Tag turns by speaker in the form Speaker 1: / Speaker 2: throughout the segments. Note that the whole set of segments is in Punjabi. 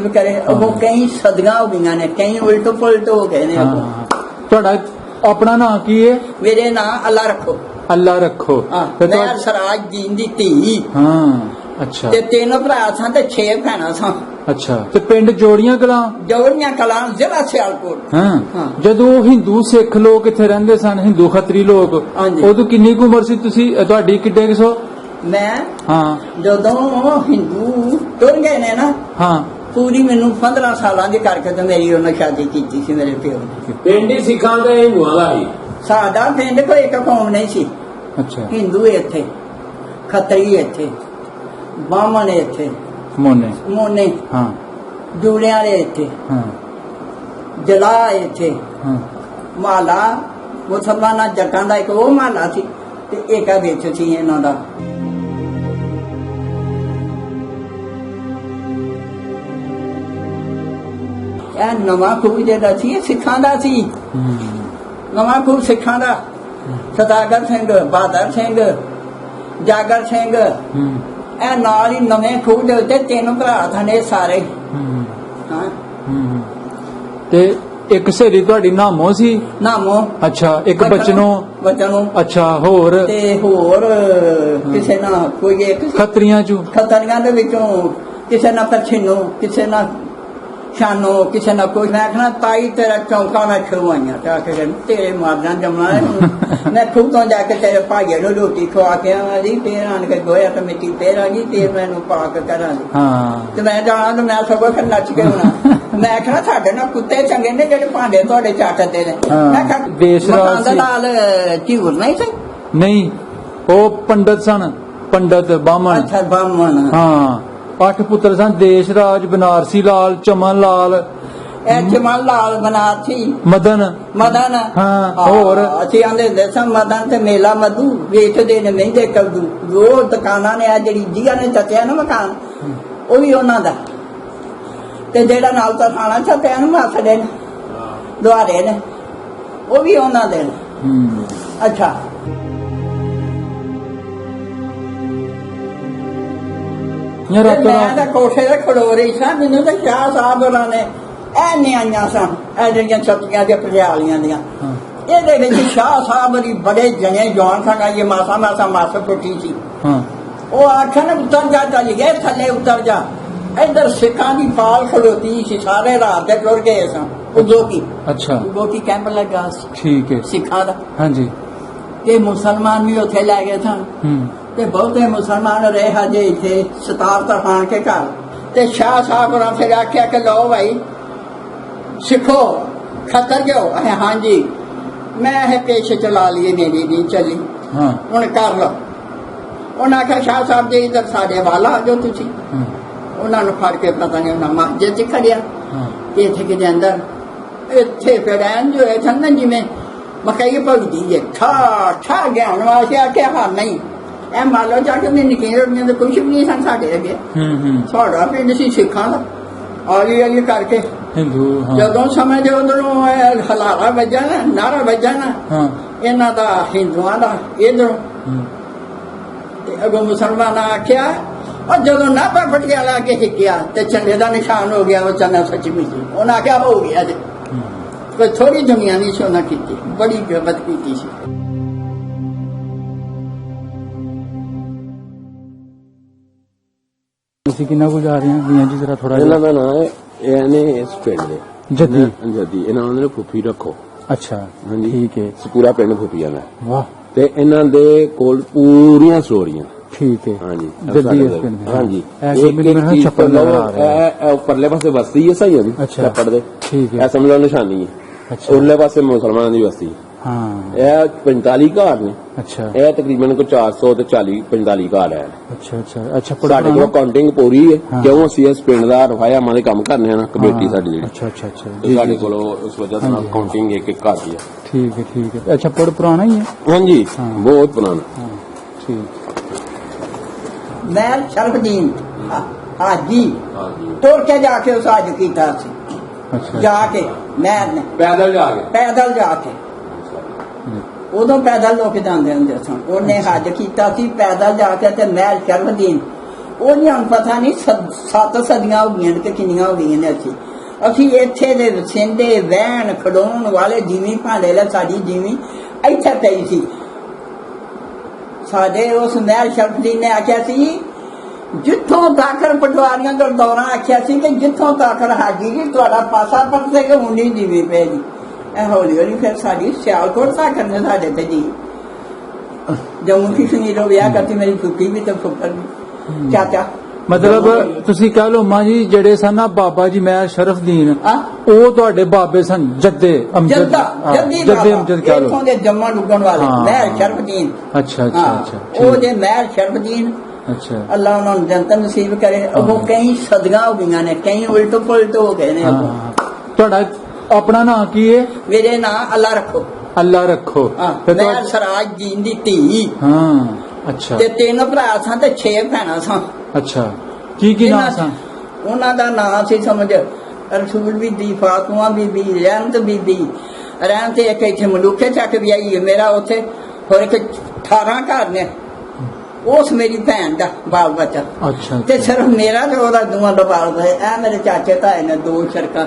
Speaker 1: करे वो कई सदियां हो गई ने, कई उल्ट पुलट हो गए ने।
Speaker 2: ਤੁਹਾਡਾ ਆਪਣਾ ਨਾਂ ਕੀ ਹੈ?
Speaker 1: मेरे नाम अल्लाह रखो।
Speaker 2: ਅੱਲਾ ਰੱਖੋ।
Speaker 1: मैं सराज दीन दी धी।
Speaker 2: ਹਾਂ ਅੱਛਾ।
Speaker 1: ते 3 भरा सा ते 6 भैणां सा।
Speaker 2: ਅੱਛਾ ਤੇ ਪਿੰਡ ਜੋੜੀਆਂ ਕਲਾਂ?
Speaker 1: ਜੋੜੀਆਂ ਕਲਾਂ ਜ਼ਿਲ੍ਹਾ ਸਿਆਲਕੋਟ।
Speaker 2: ਹਾਂ ਜਦੋਂ ਹਿੰਦੂ ਸਿੱਖ ਲੋਕ ਇੱਥੇ ਰਹਿੰਦੇ ਸਨ, ਹਿੰਦੂ ਖੱਤਰੀ ਲੋਕ, ਉਦੋਂ ਕਿੰਨੀ ਕੁ ਉਮਰ ਸੀ ਤੁਸੀਂ, ਤੁਹਾਡੀ ਕਿੱਡੇ ਕੁ ਸੋ?
Speaker 1: ਮੈਂ
Speaker 2: ਹਾਂ
Speaker 1: ਜਦੋਂ ਹਿੰਦੂ ਤੁਰ ਗਏ ਨੇ ਨਾ, ਹਾਂ ਪੂਰੀ ਮੈਨੂੰ 15 ਸਾਲਾਂ ਦੀ ਕਰਕੇ ਤੇ ਮੇਰੀ ਉਹਨਾਂ ਸ਼ਾਦੀ ਕੀਤੀ ਸੀ ਮੇਰੇ ਪਿਓ ਨੇ।
Speaker 3: ਪਿੰਡ ਹੀ ਸਿੱਖਾਂ ਦਾ ਹਿੰਦੂਆਂ ਦਾ ਹੀ
Speaker 1: ਸਾਡਾ ਪਿੰਡ ਕੋਈ ਇੱਕ ਕੌਮ ਨਹੀਂ ਸੀ।
Speaker 2: ਅੱਛਾ
Speaker 1: ਹਿੰਦੂ ਇੱਥੇ, ਖੱਤਰੀ ਇੱਥੇ, ਬਾਹਮਣ ਇੱਥੇ, ਮੋਨੇ
Speaker 2: ਹਾਂ,
Speaker 1: ਜੂੜਿਆਂ ਵਾਲੇ ਇੱਥੇ,
Speaker 2: ਹਾਂ
Speaker 1: ਜਲਾ ਇੱਥੇ,
Speaker 2: ਹਾਂ
Speaker 1: ਮਹੱਲਾ ਮੁਸਲਮਾਨਾਂ ਜੱਟਾਂ ਦਾ ਇੱਕ ਉਹ ਮਹੱਲਾ ਸੀ ਤੇ ਇੱਕ ਵਿੱਚ ਸੀ ਇਹਨਾਂ ਦਾ। ਇਹ ਨਵਾਂ ਖੂਹ ਜਿਹੜਾ ਸੀ ਇਹ ਸਿੱਖਾਂ ਦਾ ਸੀ। ਨਵਾਂ ਖੂਹ ਸਿੱਖਾਂ ਦਾ। ਸਦਾਗਰ ਸਿੰਘ, ਬਹਾਦਰ ਸਿੰਘ, ਜਾਗਰ ਸਿੰਘ, ਇਹ ਨਾਲ ਹੀ ਨਵੇਂ ਖੂਹ ਦੇ ਉੱਤੇ 3 ਭਰਾ ਥਨੇ ਸਾਰੇ। ਹਾਂ
Speaker 2: ਤੇ ਇੱਕ ਸਹੇਲੀ ਤੁਹਾਡੀ ਨਾਮੋ ਸੀ?
Speaker 1: ਨਾਮੋ।
Speaker 2: ਅੱਛਾ ਇੱਕ ਬਚਨੋਂ। ਅੱਛਾ ਹੋਰ?
Speaker 1: ਤੇ ਹੋਰ ਕਿਸੇ ਨਾਲ ਕੋਈ ਇੱਕ
Speaker 2: ਖੱਤਰੀਆਂ ਚੋਂ? ਖੱਤਰੀਆਂ
Speaker 1: ਦੇ ਵਿੱਚੋਂ ਕਿਸੇ ਨਾਲ ਪਛਿਨੋ, ਕਿਸੇ ਨਾਲ ਸ਼ਾਨੋ, ਕਿਸੇ ਨਾਲ ਕੋਈ। ਮੈਂ ਆਖਣਾ ਤਾਈ ਤੇਰਾ ਚੌਂਕਾ ਨਾਲ ਖਵਾਈਆਂ ਤੇ ਆ ਕੇ ਤੇਰੇ ਮਾਰਨਾ ਜਮਣਾ ਹੈ। ਮੈਂ ਖੂਹ ਤੋਂ ਜਾ ਕੇ ਤੇਰੇ ਭਾਈਏ ਨੂੰ ਰੋਟੀ ਖਵਾ ਕੇ ਆਵਾਂ ਜੀ, ਫੇਰ ਆਣ ਕੇ ਗੋਇਆ ਤੇ ਮਿੱਟੀ ਫੇਰ ਆ ਗਈ, ਫੇਰ ਮੈਨੂੰ ਪਾਕ ਕਰਾਂਗੀ। ਤੇ ਮੈਂ ਜਾਣਾ ਤੇ ਮੈਂ ਸਗੋਂ ਫਿਰ ਨੱਚ ਕੇ ਹੋਣਾ। ਮੈਂ ਆਖਣਾ ਸਾਡੇ ਨਾਲ ਕੁੱਤੇ ਚੰਗੇ ਨੇ ਜਿਹੜੇ ਭਾਂਡੇ ਤੁਹਾਡੇ ਚਾਟਦੇ ਨੇ। ਮੈਂ ਆਖਣਾ ਨਾਲ ਝੂਰ ਨਹੀਂ ਸੀ?
Speaker 2: ਨਹੀਂ ਉਹ ਪੰਡਤ ਸਨ, ਪੰਡਤ ਬਾਹਮਣ।
Speaker 1: ਅੱਛਾ ਬਾਹਮਣ।
Speaker 2: ਹਾਂ 8 ਪੁੱਤਰ ਸਨ, ਦੇਸ਼ ਰਾਜ, ਬਨਾਰਸੀ ਲਾਲ, ਚਮਨ ਲਾਲ,
Speaker 1: ਚਮਨ ਲਾਲ, ਬਨਾਰਸੀ,
Speaker 2: ਮਦਨ। ਹਾਂ ਹੋਰ
Speaker 1: ਅਸੀਂ ਆਂਦੇ ਹੁੰਦੇ ਸਾਂ ਮਦਨ ਤੇ ਮੇਲਾ ਮਧੂ ਵੇਚਦੇ ਨੇ ਮਹਿੰਦੇ ਕਬਦੂ। ਦੋ ਦੁਕਾਨਾਂ ਨੇ ਆ ਜਿਹੜੀ ਜੀਆਂ ਨੇ ਚੱਤਿਆ ਨਾ ਮਕਾਨ, ਉਹ ਵੀ ਉਹਨਾਂ ਦਾ। ਤੇ ਜਿਹੜਾ ਨਾਲ ਤਾਂ ਥਾਣਾ ਚੱਤਿਆ ਨਾ ਮਾਸੜੇ ਨੇ, ਦੁਆਰੇ ਨੇ, ਉਹ ਵੀ ਉਹਨਾਂ ਦੇ ਨੇ। ਅੱਛਾ ਮੈਂ ਤਾਂ ਕੋਠੇ ਤੇ ਖੜੋ ਰਹੀ ਸਾਂ। ਮੈਨੂੰ ਤਾਂ ਸ਼ਾਹ ਸਾਹਿਬ ਹੋਰਾਂ ਨੇ ਇਹ ਨਿਆਈਆਂ ਸਨ, ਇਹ ਜਿਹੜੀਆਂ ਛੱਤੀਆਂ ਦੀਆਂ ਪਟਿਆਲੀਆਂ ਦੀਆਂ, ਇਹਦੇ ਵਿੱਚ ਸ਼ਾਹ ਸਾਹਿਬ ਦੀ ਬੜੇ ਜਣੇ ਜਵਾਨ ਸਨ। ਇਹ ਮਾਸਾ ਫੁੱਟੀ ਸੀ। ਉਹ ਆਖਣ ਉਤਰ ਜਾ, ਚੱਲ ਗਏ ਥੱਲੇ ਉਤਰ ਜਾ। ਇੱਧਰ ਸਿੱਖਾਂ ਦੀ ਪਾਲ ਖਲੋਤੀ ਸੀ, ਸਾਰੇ ਰਾਤ ਦੇ ਟੁਰ ਗਏ ਸਨ। ਉਦੋਕੀ। ਅੱਛਾ ਉਦੋਕੀ ਕੈਂਪ ਲੱਗਾ ਸੀ। ਠੀਕ ਹੈ ਸਿੱਖਾਂ ਦਾ। ਹਾਂਜੀ ਤੇ ਮੁਸਲਮਾਨ ਵੀ ਉੱਥੇ ਲੈ ਗਏ ਸਨ। ਤੇ ਬਹੁਤੇ ਮੁਸਲਮਾਨ ਰਹੇ ਹਜੇ ਇੱਥੇ 17 ਤਰਫਾਨ ਕੇ ਘਰ। ਤੇ ਸ਼ਾਹ ਸਾਹਿਬ ਹੋਰਾਂ ਫਿਰ ਆਖਿਆ ਕਿ ਲਓ ਭਾਈ ਸਿੱਖੋ, ਖਤਰ ਜਾਓ। ਹਾਂਜੀ ਮੈਂ ਇਹ ਪੇਸ਼ ਚਲਾ ਲਈਏ, ਮੇਰੀ ਨਹੀਂ ਚੱਲੀ, ਹੁਣ ਕਰ ਲਓ। ਉਹਨਾਂ ਆਖਿਆ ਸ਼ਾਹ ਸਾਹਿਬ ਜੀ ਇੱਧਰ ਸਾਡੇ ਵਾਲਾ ਆ ਜਾਓ ਤੁਸੀਂ। ਉਹਨਾਂ ਨੂੰ ਫੜ ਕੇ ਪਤਾ ਨਹੀਂ ਉਹਨਾਂ ਮਸਜਿਦ ਚ ਖੜਿਆ ਇੱਥੇ ਕਿਤੇ ਅੰਦਰ। ਇੱਥੇ ਫਿਰ ਐਨ ਜੋ ਹੈ ਨਾ ਜਿਵੇਂ ਮਕਈ ਭਗਦੀ ਜੇ ਠਾ ਗਿਆਨ ਵਾਸਤੇ ਆਖਿਆ ਹਾਂ ਨਹੀਂ ਇਹ ਮੰਨ ਲਓ ਜਾ ਕੇ ਵੀ ਨਿੱਕੀਆਂ ਰੋਟੀਆਂ ਤੇ ਕੁਛ ਵੀ ਨਹੀਂ ਸਨ ਸਾਡੇ ਅੱਗੇ। ਸਾਡਾ ਪਿੰਡ ਸੀ ਸਿੱਖਾਂ ਦਾ। ਆਲੀ ਕਰਕੇ ਜਦੋਂ ਸਮੇਂ ਦੇ ਉਧਰੋਂ ਹਲਾਰਾ ਵੱਜਣਾ, ਨਾਰਾ ਵੱਜਣਾ ਇਹਨਾਂ ਦਾ ਹਿੰਦੂਆਂ ਦਾ ਇੱਧਰੋਂ, ਤੇ ਅੱਗੋਂ ਮੁਸਲਮਾਨਾਂ ਆਖਿਆ। ਔਰ ਜਦੋਂ ਨਾਭਾ ਪਟਿਆਲਾ ਅੱਗੇ ਹਿੱਕਿਆ ਤੇ ਝੰਡੇ ਦਾ ਨਿਸ਼ਾਨ ਹੋ ਗਿਆ। ਉਹ ਚੰਨਾ ਸੱਚਮੁੱਚ ਉਹਨਾਂ ਆਖਿਆ ਹੋ ਗਿਆ ਜੇ। ਕੋਈ ਥੋੜੀ ਦੁਨੀਆ ਨਹੀਂ ਸੀ ਉਹਨਾਂ ਕੀਤੀ, ਬੜੀ ਬਦ ਕੀਤੀ ਸੀ।
Speaker 2: ਤੁਸੀਂ ਕਿੰਨਾ ਕੁ ਜਾ ਰਹੇ ਹੋ ਮੀਆਂ ਜੀ, ਜਰਾ ਥੋੜਾ।
Speaker 3: ਇਹਨਾਂ ਦਾ ਨਾਂ ਹੈ, ਇਹਨੇ ਇਸ ਪਿੰਡ ਦੇ
Speaker 2: ਜੱਦੀ
Speaker 3: ਇਹਨਾਂ ਨੂੰ ਫੁੱਫੀ ਰੱਖੋ।
Speaker 2: ਅੱਛਾ
Speaker 3: ਹਾਂਜੀ
Speaker 2: ਠੀਕ ਹੈ।
Speaker 3: ਪੂਰਾ ਪਿੰਡ ਫੁੱਫੀਆਂ ਦਾ।
Speaker 2: ਵਾਹ।
Speaker 3: ਤੇ ਇਹਨਾਂ ਦੇ ਕੋਲ ਪੂਰੀਆਂ ਸਟੋਰੀਆਂ।
Speaker 2: ਠੀਕ ਹੈ।
Speaker 3: ਹਾਂਜੀ
Speaker 2: ਜੱਦੀ ਇਸ ਪਿੰਡ।
Speaker 3: ਹਾਂਜੀ ਪਰਲੇ ਪਾਸੇ ਬਸਤੀ ਹੈ ਸਹੀ ਦੀ ਛੱਪੜ ਦੇ। ਠੀਕ ਹੈ। ਇਹ ਸਮਝ ਲਓ ਨਿਸ਼ਾਨੀ ਹੈ। ਉਰਲੇ ਪਾਸੇ ਮੁਸਲਮਾਨਾਂ ਦੀ ਬਸਤੀ। ਇਹ 45 ਘਰ ਨੇ। ਅੱਛਾ ਇਹ ਤਕਰੀਬਨ ਕੋਈ 400 ਤੇ 45 ਘਰ ਹੈ। ਅੱਛਾ ਸਾਡੇ ਕੋਲ ਕਾਊਂਟਿੰਗ ਪੂਰੀ ਹੈ, ਕਿਉਂ ਅਸੀਂ ਇਸ ਪਿੰਡ ਦਾ ਰਫਾਇਆਮਾਂ ਦੇ ਕੰਮ ਕਰਨੇ ਆ ਨਾ, ਕਮੇਟੀ ਸਾਡੀ ਜਿਹੜੀ। ਸਾਡੇ ਕੋਲ ਉਸ ਵਜ੍ਹਾ ਨਾਲ ਕਾਊਂਟਿੰਗ ਇੱਕ ਘਰ ਦੀ ਹੈ।
Speaker 2: ਠੀਕ ਹੈ। ਅੱਛਾ ਛੱਪੜ ਪੁਰਾਣਾ ਹੀ ਹੈ?
Speaker 3: ਹਾਂਜੀ ਬਹੁਤ ਪੁਰਾਣਾ।
Speaker 2: ਠੀਕ।
Speaker 1: ਮਹਿਲ ਸ਼ਰਫਦੀਨ ਹਾਜੀ ਤੁਰ ਕੇ ਜਾ ਕੇ ਉਸ ਅੱਜ ਕੀਤਾ ਸੀ। ਜਾ ਕੇ ਮਹਿਲ ਨੇ ਪੈਦਲ ਜਾ ਕੇ ਉਦੋਂ ਪੈਦਲ ਲੋਕ ਜਾਂਦੇ ਹੁੰਦੇ ਸਨ। ਉਹਨੇ ਹੱਜ ਕੀਤਾ ਸੀ ਪੈਦਲ ਜਾ ਕੇ ਤੇ ਮਹਿਲ ਸ਼ਰਫਦੀਨ ਉਹ ਨਹੀਂ ਹੁਣ ਪਤਾ ਨਹੀਂ 7 ਸਦੀਆਂ ਹੋ ਗਈਆਂ ਨੇ ਕਿ ਕਿੰਨੀਆਂ ਹੋ ਗਈਆਂ ਨੇ। ਅਸੀਂ ਇੱਥੇ ਦੇ ਵਸਿੰਦੇ ਵਹਿਣ ਖਡਾਉਣ ਵਾਲੇ ਜਿਵੇਂ ਭਾਂਡੇ ਲੈ ਸਾਡੀ ਜਿਵੇਂ ਇੱਥੇ ਪਈ ਸੀ। ਸਾਡੇ ਉਸ ਮਹਿਲ ਸ਼ਰਫਦੀਨ ਨੇ ਆਖਿਆ ਸੀ ਜਿੱਥੋਂ ਤੱਕ ਪਟਵਾਰੀਆਂ ਗੁਰਦੌਰਾ ਆਖਿਆ ਸੀ ਕਿ ਜਿੱਥੋਂ ਤੱਕ ਹਾਜੀ ਜੀ ਤੁਹਾਡਾ ਪਾਸਾ ਪਰਸੇ ਕਿ ਹੁੰਦੀ ਜਿਵੇਂ ਪੈ ਜੀ। ਇਹ ਹੌਲੀ ਹੌਲੀ ਫਿਰ ਸਾਡੀ ਸਿਆਲਕੋਟ ਤੱਕ ਨੇ ਸਾਡੇ ਤੇ ਜੀ। ਜੰਮੂ ਕਸ਼ਮੀਰੋਂ ਵਿਆਹ ਕਰਤੀ ਮੇਰੀ ਫੁੱਫੀ ਵੀ ਤੇ ਫੁੱਫੜ ਵੀ ਚਾਚਾ।
Speaker 2: ਮਤਲਬ ਤੁਸੀਂ ਕਹਿ ਲਓ ਮਾਂ ਜੀ ਜਿਹੜੇ ਸਨ ਨਾ ਬਾਬਾ ਜੀ ਮਹਿਲ ਸ਼ਰਫਦੀਨ ਉਹ ਤੁਹਾਡੇ ਬਾਬੇ ਸਨ ਜੱਦੇ ਅਮਜਦ ਜੱਦੇ ਅਮਜਦ ਕਹਿ ਲਓ
Speaker 1: ਇੱਥੋਂ ਦੇ ਜੰਮਣ ਲੁੱਗਣ ਵਾਲੇ ਮਹਿਲ ਸ਼ਰਫਦੀਨ।
Speaker 2: ਅੱਛਾ ਅੱਛਾ ਅੱਛਾ
Speaker 1: ਉਹ ਜੇ ਮਹਿਲ ਸ਼ਰਫਦੀਨ
Speaker 2: ਅੱਛਾ
Speaker 1: ਅੱਲਾਹ ਉਹਨਾਂ ਨੂੰ ਜੰਨਤ ਨਸੀਬ ਕਰੇ। ਉਹ ਕਈ ਸਦੀਆਂ ਹੋ ਗਈਆਂ ਨੇ ਕਈ ਉਲਟ ਪੁਲਟ ਹੋ ਗਏ ਨੇ।
Speaker 2: ਤੁਹਾਡਾ ਆਪਣਾ ਨਾਂ ਕੀ ਹੈ?
Speaker 1: ਮੇਰੇ ਨਾਂ ਅੱਲਾ ਰੱਖੋ।
Speaker 2: ਅੱਲਾ ਰੱਖੋ।
Speaker 1: ਮੈਂ ਸਰਾਜ ਜੀਨ ਦੀ ਧੀ।
Speaker 2: ਹਾਂ ਅੱਛਾ।
Speaker 1: ਤੇ 3 ਭਰਾ ਸਾਂ ਤੇ 6 ਭੈਣਾਂ ਸਾਂ।
Speaker 2: ਅੱਛਾ ਕੀ ਨਾਮ ਸਨ
Speaker 1: ਉਹਨਾਂ ਦਾ ਨਾਂ ਸੀ ਸਮਝ ਰਸੂਲ ਬੀਬੀ, ਫਾਤਮਾ ਬੀਬੀ, ਰਹਿਮਤ ਬੀਬੀ। ਰਹਿਮਤ ਤੇ ਇੱਕ ਇੱਥੇ ਮਲੂਕੇ ਚੱਕ ਵੀ ਆਈ ਹੈ ਮੇਰਾ ਉੱਥੇ ਹੋਰ ਇੱਕ 18 ਘਰ ਨੇ ਉਸ ਮੇਰੀ ਭੈਣ ਦਾ ਬਾਲ ਬੱਚਾ।
Speaker 2: ਅੱਛਾ
Speaker 1: ਤੇ ਸਿਰਫ ਮੇਰਾ ਤੇ ਉਹਦਾ ਦੋਵਾਂ ਦਾ ਬਾਲ ਬੱਚਾ। ਇਹ ਮੇਰੇ ਚਾਚੇ ਤਾਏ ਨੇ 2 ਸ਼ਰਕਾਂ।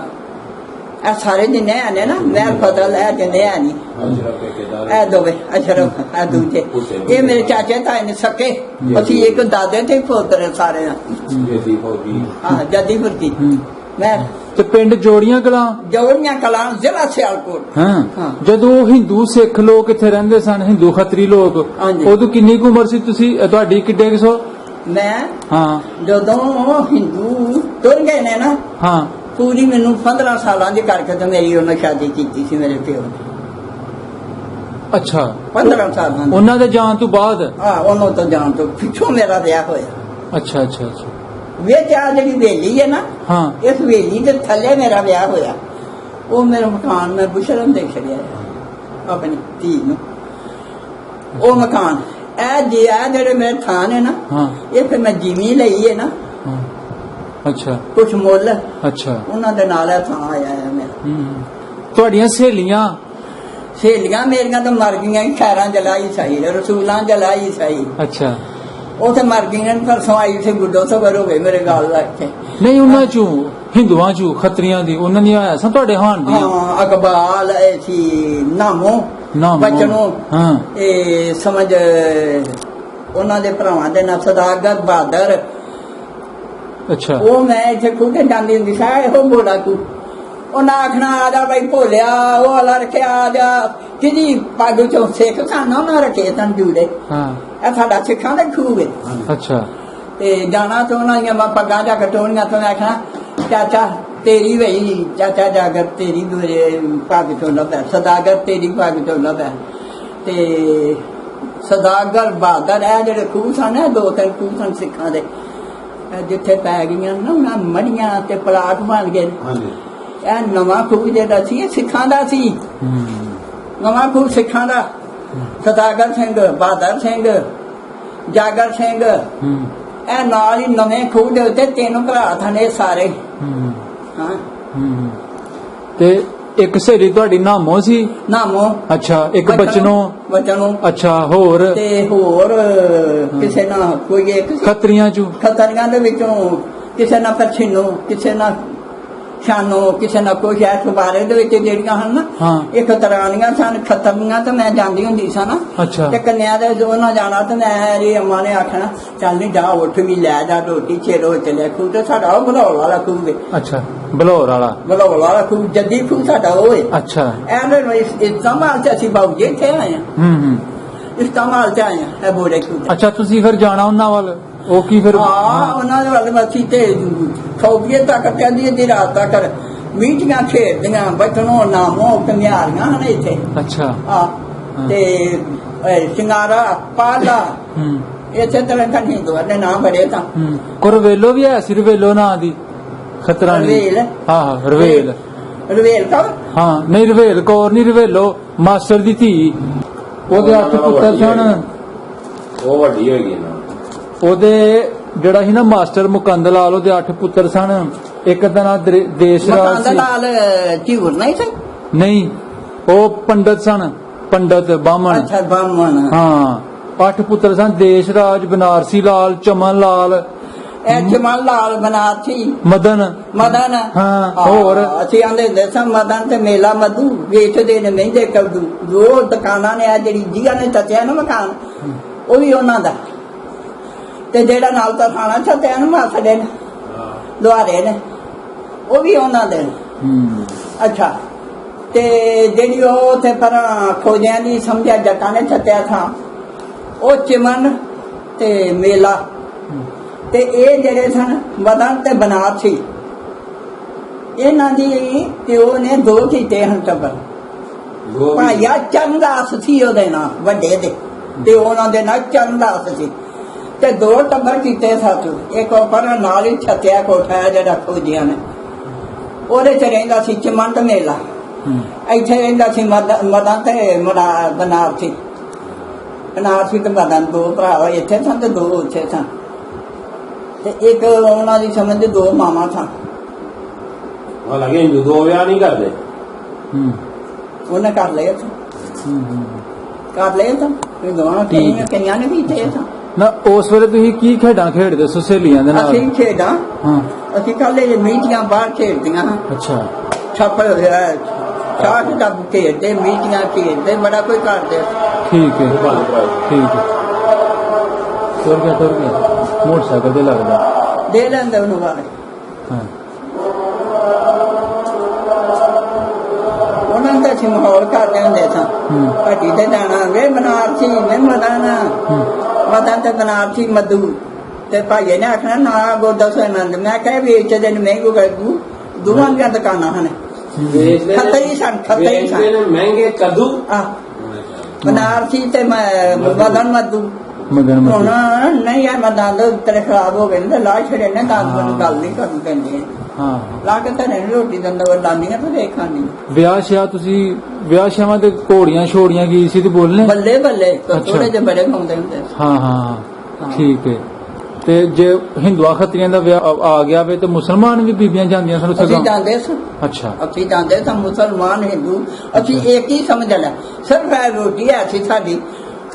Speaker 1: ਇਹ ਸਾਰੇ ਜਿੰਨੇ ਆਨੇ ਨਾ ਮੈਂ ਫਤਲ ਹੈ ਜਿੰਨੇ ਆ ਨਹੀਂ ਇਹ ਦੋਵੇਂ ਅਸ਼ਰਫ ਇਹ ਦੂਜੇ ਇਹ ਮੇਰੇ ਚਾਚੇ ਤਾਏ ਨੇ ਸਕੇ। ਅਸੀਂ ਇੱਕ ਦਾਦੇ ਤੇ ਪੋਤਰੇ ਸਾਰੇ ਜੱਦੀ ਫੁਰਤੀ। ਮੈਂ
Speaker 2: ਤੇ ਪਿੰਡ ਜੋੜੀਆਂ ਕਲਾਂ
Speaker 1: ਜ਼ਿਲ੍ਹਾ ਸਿਆਲਕੋਟ।
Speaker 2: ਹਾਂ ਜਦੋਂ ਹਿੰਦੂ ਸਿੱਖ ਲੋਕ ਇੱਥੇ ਰਹਿੰਦੇ ਸਨ ਹਿੰਦੂ ਖੱਤਰੀ ਲੋਕ ਉਦੋਂ ਕਿੰਨੀ ਕੁ ਉਮਰ ਸੀ ਤੁਸੀਂ ਤੁਹਾਡੀ ਕਿੱਡੇ ਕੁ ਸੋ?
Speaker 1: ਮੈਂ
Speaker 2: ਹਾਂ
Speaker 1: ਜਦੋਂ ਹਿੰਦੂ ਤੁਰ ਗਏ ਨੇ ਨਾ
Speaker 2: ਹਾਂ
Speaker 1: ਪੂਰੀ ਮੈਨੂੰ 15 ਸਾਲਾਂ ਦੀ ਕਰਕੇ ਤੇ ਮੇਰੀ ਉਹਨਾਂ ਸ਼ਾਦੀ ਕੀਤੀ ਸੀ ਮੇਰੇ ਪਿਓ ਨੇ।
Speaker 2: ਅੱਛਾ
Speaker 1: 15 ਸਾਲਾਂ ਦੀ
Speaker 2: ਉਹਨਾਂ ਦੇ ਜਾਣ ਤੋਂ ਬਾਅਦ?
Speaker 1: ਹਾਂ ਉਹਨਾਂ ਤੋਂ ਜਾਣ ਤੋਂ ਪਿੱਛੋਂ ਮੇਰਾ ਵਿਆਹ ਹੋਇਆ।
Speaker 2: ਅੱਛਾ ਅੱਛਾ ਅੱਛਾ।
Speaker 1: ਵਿੱਚ ਆ ਜਿਹੜੀ ਹਵੇਲੀ ਹੈ ਨਾ
Speaker 2: ਹਾਂ
Speaker 1: ਇਸ ਹਵੇਲੀ ਦੇ ਥੱਲੇ ਮੇਰਾ ਵਿਆਹ ਹੋਇਆ। ਉਹ ਮੇਰਾ ਮਕਾਨ ਮੈਂ ਬੁਸ਼ਰਨ ਦੇ ਛੱਡਿਆ ਆਪਣੀ ਧੀ ਨੂੰ। ਉਹ ਮਕਾਨ ਇਹ ਜਿਹੜੇ ਮੇਰੇ ਥਾਂ ਨੇ ਨਾ ਇਹ ਫਿਰ ਮੈਂ ਜਿਵੇਂ ਲਈ ਹੈ ਨਾ।
Speaker 2: ਅੱਛਾ
Speaker 1: ਕੁਛ ਮੁੱਲ
Speaker 2: ਅੱਛਾ
Speaker 1: ਉਹਨਾਂ ਦੇ ਨਾਲ ਥਾਂ ਆਇਆ ਹੈ ਮੇਰਾ।
Speaker 2: ਤੁਹਾਡੀਆਂ ਸਹੇਲੀਆਂ
Speaker 1: ਮੇਰੀਆਂ ਤਾਂ ਮਰ ਗਈਆਂ ਖੈਰਾਂ ਜਲਾਈ ਸਹੀ ਰਸੂਲਾਂ ਜਲਾਈ ਸਹੀ।
Speaker 2: ਅੱਛਾ
Speaker 1: ਉਹ ਤੇ ਮਰ ਗਈਆਂ ਪਰਸੋਂ ਆਈ ਸੀ ਗੁੱਡੋ ਸਬਰ ਹੋ ਗਏ ਮੇਰੇ ਗਾਲ ਲੱਗ ਕੇ।
Speaker 2: ਨਹੀਂ ਉਹਨਾਂ ਚੋਂ ਹਿੰਦੂਆਂ ਚੋਂ ਖੱਤਰੀਆਂ ਦੀ ਉਹਨਾਂ ਦੀ ਆਇਆ ਸਾਂ ਤੁਹਾਡੇ ਹਾਨ ਦੀ?
Speaker 1: ਹਾਂ ਅਕਬਾਲ ਸੀ ਨਾਮੋ ਬਚਨੋ ਇਹ ਸਮਝ ਉਹਨਾਂ ਦੇ ਭਰਾਵਾਂ ਦੇ ਨਾਂ ਸਦਾਗਤ ਬਹਾਦਰ।
Speaker 2: ਅੱਛਾ
Speaker 1: ਉਹ ਮੈਂ ਇੱਥੇ ਖੂਟੇ ਜਾਂਦੀ ਹੁੰਦੀ ਸੀ ਇਹੋ ਬੋੜਾ ਕੂ ਉਹਨਾਂ ਆਖਣਾ ਆ ਜਾ ਬਈ ਭੋਲਿਆ ਉਹ ਅਲਾ ਰੱਖਿਆ ਆ ਜਾ ਕਿਹਦੀ ਪੱਗ ਚੋਂ ਸਿੱਖ ਸਾਨੂੰ ਉਹਨਾਂ ਰੱਖੇ ਤਨ ਜੂੜੇ। ਇਹ ਸਾਡਾ ਸਿੱਖਾਂ ਦਾ ਖੂਹ ਹੈ। ਅੱਛਾ ਤੇ ਜਾਣਾ ਤੋਂ ਉਹਨਾਂ ਦੀਆਂ ਪੱਗਾਂ ਜਾ ਕਟੋਣੀਆਂ ਤੋਂ ਆਖਣਾ ਚਾਚਾ ਤੇਰੀ ਵਈ ਚਾਚਾ ਜਾਗਰ ਤੇਰੀ ਪੱਗ ਚੋਂ ਲੱਭਾ ਸਦਾਗਰ ਤੇਰੀ ਪੱਗ ਚੋਂ ਲੱਭਾ। ਤੇ ਸਦਾਗਰ ਬਹਾਦਰ ਇਹ ਜਿਹੜੇ ਖੂਹ ਸਨ 2-3 ਖੂਹ ਸਨ ਸਿੱਖਾਂ ਦੇ ਜਿੱਥੇ ਪੈ ਗਈਆਂ ਨਾ ਉਹਨਾਂ ਮੜੀਆਂ ਤੇ ਪਲਾਟ ਬਣ ਗਏ। ਇਹ ਨਵਾਂ ਖੂਹ ਜਿਹੜਾ ਸੀ ਇਹ ਸਿੱਖਾਂ ਦਾ ਸੀ। ਨਵਾਂ ਖੂਹ ਸਿੱਖਾਂ ਦਾ ਸਦਾਗਰ ਸਿੰਘ ਬਹਾਦਰ ਸਿੰਘ ਜਾਗਰ ਸਿੰਘ ਇਹ ਨਾਲ ਹੀ ਨਵੇਂ ਖੂਹ ਦੇ ਉੱਤੇ 3 ਭਰਾ ਥਨੇ ਸਾਰੇ। ਹਾਂ
Speaker 2: ਤੇ ਇੱਕ ਸਹੇਲੀ ਤੁਹਾਡੀ ਨਾਮੋ ਸੀ? ਨਾਮੋ ਅੱਛਾ। ਇੱਕ ਬਚਨੋ ਅੱਛਾ। ਹੋਰ
Speaker 1: ਤੇ ਹੋਰ ਕਿਸੇ ਨਾਲ ਕੋਈ ਇੱਕ
Speaker 2: ਖੱਤਰੀਆਂ
Speaker 1: ਦੇ ਵਿੱਚੋਂ ਕਿਸੇ ਨਾਲ ਪਰਛਿਨੋ ਕਿਸੇ ਨਾਲ ਸ਼ਾਨੋ ਕਿਸੇ ਨਾਲ ਕੋਈ ਹੈ ਸੁਬਾਰੇ ਦੇ ਵਿੱਚ ਜਿਹੜੀਆਂ ਹਨ ਨਾ ਇੱਕ ਤਰਾਨੀਆਂ ਸਨ ਖੱਤਰੀਆਂ ਤੇ ਮੈਂ ਜਾਂਦੀ ਹੁੰਦੀ ਸਾਂ ਨਾ। ਤੇ ਕੰਨਿਆ ਦੇ ਜੋ ਨਾ ਜਾਣਾ ਤੇ ਮੇਰੀ ਅੰਮਾ ਨੇ ਆਖਣਾ ਚੱਲ ਨਹੀਂ ਜਾ ਉੱਠ ਵੀ ਲੈ ਜਾ ਰੋਟੀ ਛੇੜੋ ਚਲੇ ਖੂਹ ਤੇ ਸਾਡਾ ਉਹ ਬਲੌਰ ਵਾਲਾ ਖੂਹ ਹੈ। ਅੱਛਾ ਬਲੌਰ ਵਾਲਾ ਖੂਹ ਜੱਦੀ ਖੂਹ ਸਾਡਾ ਉਹ ਹੈ। ਅੱਛਾ ਇਸਤਮਾਲ ਚ ਅਸੀਂ ਬਾਬੂ ਜੀ ਇੱਥੇ ਆਏ ਹਾਂ। ਇਸਤਮਾਲ ਚ ਆਏ ਹਾਂ ਇਹ ਬੋੜੇ ਖੂਹ। ਅੱਛਾ ਤੁਸੀਂ ਫਿਰ ਜਾਣਾ ਉਹਨਾਂ ਵੱਲ ਉਹ ਕੀ ਫਿਰ? ਹਾਂ ਉਹਨਾਂ ਦੇ ਵੱਲ ਮੱਛੀ ਤੇ ਖੌਬੀਏ ਤੱਕ ਕਹਿੰਦੀ ਹੈ ਰਾਤ ਤੱਕ ਮੀਟੀਆਂ ਖੇਡਦੀਆਂ ਬਚਨੋਂ ਨਾਮੋ ਕਮਿਆਰੀਆਂ ਹਨ ਇੱਥੇ। ਅੱਛਾ ਹਾਂ ਤੇ ਸਿੰਗਾਰਾ ਪਾਲਾ ਇਸੇ ਤਰ੍ਹਾਂ ਦਾ ਹਿੰਦੂਆਂ ਦੇ ਨਾਮ ਬੜੇ ਤਾਂ
Speaker 2: ਕੁਰਵੇਲੋ ਵੀ ਹੈ ਸੀ ਰਵੇਲੋ ਨਾਂ ਦੀ ਖਤਰਾਣੀ। ਹਾਂ ਰਵੇਲ ਕੌਰ? ਹਾਂ ਨਹੀਂ ਰਵੇਲ ਕੌਰ ਨਹੀਂ ਰਵੇਲੋ ਮਾਸਟਰ ਦੀ ਧੀ। ਉਹਦੇ 8 ਪੁੱਤਰ ਸਨ।
Speaker 3: ਉਹ ਵੱਡੀ ਹੋਈ ਨਾ
Speaker 2: ਉਹਦੇ ਜਿਹੜਾ ਸੀ ਨਾ ਮਾਸਟਰ ਮੁਕੰਦ ਲਾਲ ਉਹਦੇ 8 ਪੁੱਤਰ ਸਨ। ਇੱਕ ਦਾ ਨਾਂ ਦੇਸ਼ ਰਾਜ ਸੀ। ਨਹੀਂ ਉਹ ਪੰਡਤ ਸਨ ਪੰਡਤ ਬਾਹਮਣ। ਹਾਂ 8 ਪੁੱਤਰ ਸਨ ਦੇਸ਼ ਰਾਜ ਬਨਾਰਸੀ ਲਾਲ ਚਮਨ ਲਾਲ
Speaker 1: ਇਹ ਚਮਨ ਲਾਲ ਬਨਾਰਸੀ
Speaker 2: ਮਦਨ ਹਾਂ, ਹੋਰ?
Speaker 1: ਅਸੀਂ ਆਂਦੇ ਹੁੰਦੇ ਸਾਂ ਮਦਨ ਤੇ ਮੇਲਾ ਮਧੂ ਵੇਚਦੇ ਨੇ ਮਹਿੰਦੇ ਕਬਦੂ। ਦੋ ਦੁਕਾਨਾਂ ਨੇ ਆ ਜਿਹੜੀ ਜੀਆਂ ਨੇ ਚੱਤਿਆ ਨਾ ਮਕਾਨ, ਉਹ ਵੀ ਉਹਨਾਂ ਦਾ। ਤੇ ਜਿਹੜਾ ਨਾਲ ਤਾਂ ਥਾਣਾ ਛੱਤਿਆ ਨੂੰ ਮਾਸੜੇ ਨੇ ਦੁਆਰੇ ਨੇ, ਉਹ ਵੀ ਉਹਨਾਂ ਦੇ ਨੇ। ਅੱਛਾ, ਤੇ ਜਿਹੜੀ ਉਹ ਤੇ ਪਰ ਖੋਜਿਆਂ ਦੀ ਸਮਝਿਆ ਜੱਟਾਂ ਨੇ ਛੱਤਿਆ ਥਾਂ, ਉਹ ਚਮਨ ਤੇ ਮੇਲਾ। ਤੇ ਇਹ ਜਿਹੜੇ ਸਨ ਮਦਨ ਤੇ ਬਨਾਰਸੀ, ਇਹਨਾਂ ਦੀ ਪਿਓ ਨੇ ਦੋ ਕੀਤੇ ਹਨ ਟੱਬਰ। ਭਾਈਆ ਚੰਦਾਸ ਸੀ ਉਹਦੇ ਨਾਂ ਵੱਡੇ ਦੇ, ਤੇ ਉਹਨਾਂ ਦੇ ਨਾਲ ਚੰਦਾਸ ਸੀ। ਤੇ ਦੋ ਟੱਬਰ ਕੀਤੇ ਸਾਥੂ। ਇੱਕ ਪਰ ਨਾਲ ਹੀ ਛੱਤਿਆ ਕੋਠਾ ਜਿਹੜਾ ਖੋਜਿਆਂ ਨੇ, ਉਹਦੇ ਚ ਰਹਿੰਦਾ ਸੀ ਚਮਨ ਤੇ ਮੇਲਾ। ਇੱਥੇ ਰਹਿੰਦਾ ਸੀ ਮਦਨ ਤੇ ਬਨਾਰਸੀ। ਬਨਾਰਸੀ ਤੇ ਮਦਨ ਦੋ ਭਰਾ ਇੱਥੇ ਸਨ ਤੇ ਦੋ ਉੱਥੇ ਸਨ। ਤੇ ਇੱਕ ਉਹਨਾਂ ਦੀ ਸਮਝ ਦੋ ਮਾਮਾ ਸਨ।
Speaker 3: ਹਿੰਦੂ ਦੋ ਵਿਆਹ ਨਹੀਂ ਕਰਦੇ।
Speaker 1: ਉਹਨੇ ਕਰ ਲਏ ਦੋਵਾਂ ਕਈਆਂ ਨੇ ਕੀਤੇ
Speaker 2: ਨਾ। ਉਸ ਵੇਲੇ ਤੁਸੀਂ ਕੀ ਖੇਡਾਂ ਖੇਡਦੇ ਸੀ ਸਹੇਲੀਆਂ ਦੇ ਨਾਲ?
Speaker 1: ਅਸੀਂ ਖੇਡਾਂ ਅਸੀਂ ਕੱਲੇ ਮੀਟੀਆਂ ਬਾਹਰ ਖੇਡਦੀਆਂ ਹਾਂ।
Speaker 2: ਅੱਛਾ,
Speaker 1: ਛਾਪੜ ਚਾਟ ਦਾ ਖੇਡਦੇ, ਮੀਟੀਆਂ ਖੇਡਦੇ, ਬੜਾ ਕੋਈ ਕਰਦੇ।
Speaker 2: ਠੀਕ ਹੈ ਠੀਕ ਹੈ। ਤੁਰ ਗਿਆ ਮੋਟਰਸਾਈਕਲ ਤੇ ਲੱਗਦਾ
Speaker 1: ਦੇ ਲੈਂਦੇ ਉਹਨੂੰ ਵਾਲੇ। ਉਹਨਾਂ ਦਾ ਅਸੀਂ ਮਾਹੌਲ ਕਰਦੇ ਹੁੰਦੇ ਸਾਂ। ਭੱਟੀ ਤੇ ਜਾਣਾ ਵੇ ਬਨਾਰਸੀ, ਮੈਂ ਮਦਨ ਤੇ ਬਨਾਰਸੀ ਮਧੂ। ਤੇ ਭਾਈਏ ਨੇ ਆਖਣਾ ਨਾ ਗੋਦਾ ਸਨੰਦ। ਮੈਂ ਕਹੇ ਵੇਚਦੇ ਨੇ ਮਹਿੰਗੂ ਕੱਦੂ, ਦੋਵਾਂ ਦੀਆਂ ਦੁਕਾਨਾਂ ਹਨ। ਖੱਤਰੀ ਸਨ
Speaker 3: ਮਹਿੰਗੇ ਕੱਦੂ,
Speaker 1: ਬਨਾਰਸੀ ਤੇ ਮਦਨ ਮਧੂ। ਹੁਣ ਨਹੀਂ ਆ ਮਦਨ ਤੇਰੇ ਖਰਾਬ ਹੋ ਗਏ ਨੇ, ਲਾ ਛੜੇ ਨੇ ਦੰਦ। ਗੱਲ ਨਹੀਂ ਕਰਨੀ ਪੈਂਦੀ। ਲਾ ਕੇ ਧਰੇ ਰੋਟੀ ਦੰਦਾਂ ਲਾਉਂਦੀਆਂ ਤੇ ਦੇਖਾਂ ਨਹੀਂ।
Speaker 2: ਵਿਆਹ ਸ਼ਾਵਾਂ ਤੇ ਘੋੜੀਆਂ ਛੋੜੀਆਂ ਗਈ ਸੀ ਤੇ ਬੋਲਨੇ
Speaker 1: ਬੱਲੇ ਬੱਲੇ ਥੋੜੇ ਜਿਹੇ ਬੜੇ ਪਾਉਂਦੇ ਹੁੰਦੇ।
Speaker 2: ਹਾਂ ਠੀਕ ਹੈ। ਤੇ ਜੇ ਹਿੰਦੂਆਂ ਖੱਤਰੀਆਂ ਦਾ ਵਿਆਹ ਆ ਗਿਆ ਵੇ ਤੇ ਮੁਸਲਮਾਨ ਵੀ ਬੀਬੀਆਂ ਜਾਂਦੀਆਂ ਸਨ?
Speaker 1: ਅਸੀਂ ਜਾਂਦੇ ਸਾਂ।
Speaker 2: ਅੱਛਾ,
Speaker 1: ਅਸੀਂ ਜਾਂਦੇ ਸਾਂ। ਮੁਸਲਮਾਨ ਹਿੰਦੂ ਅਸੀਂ ਇੱਕ ਹੀ ਸਮਝ ਲੈ। ਸਿਰਫ ਰੋਟੀ ਹੈ ਸੀ ਸਾਡੀ।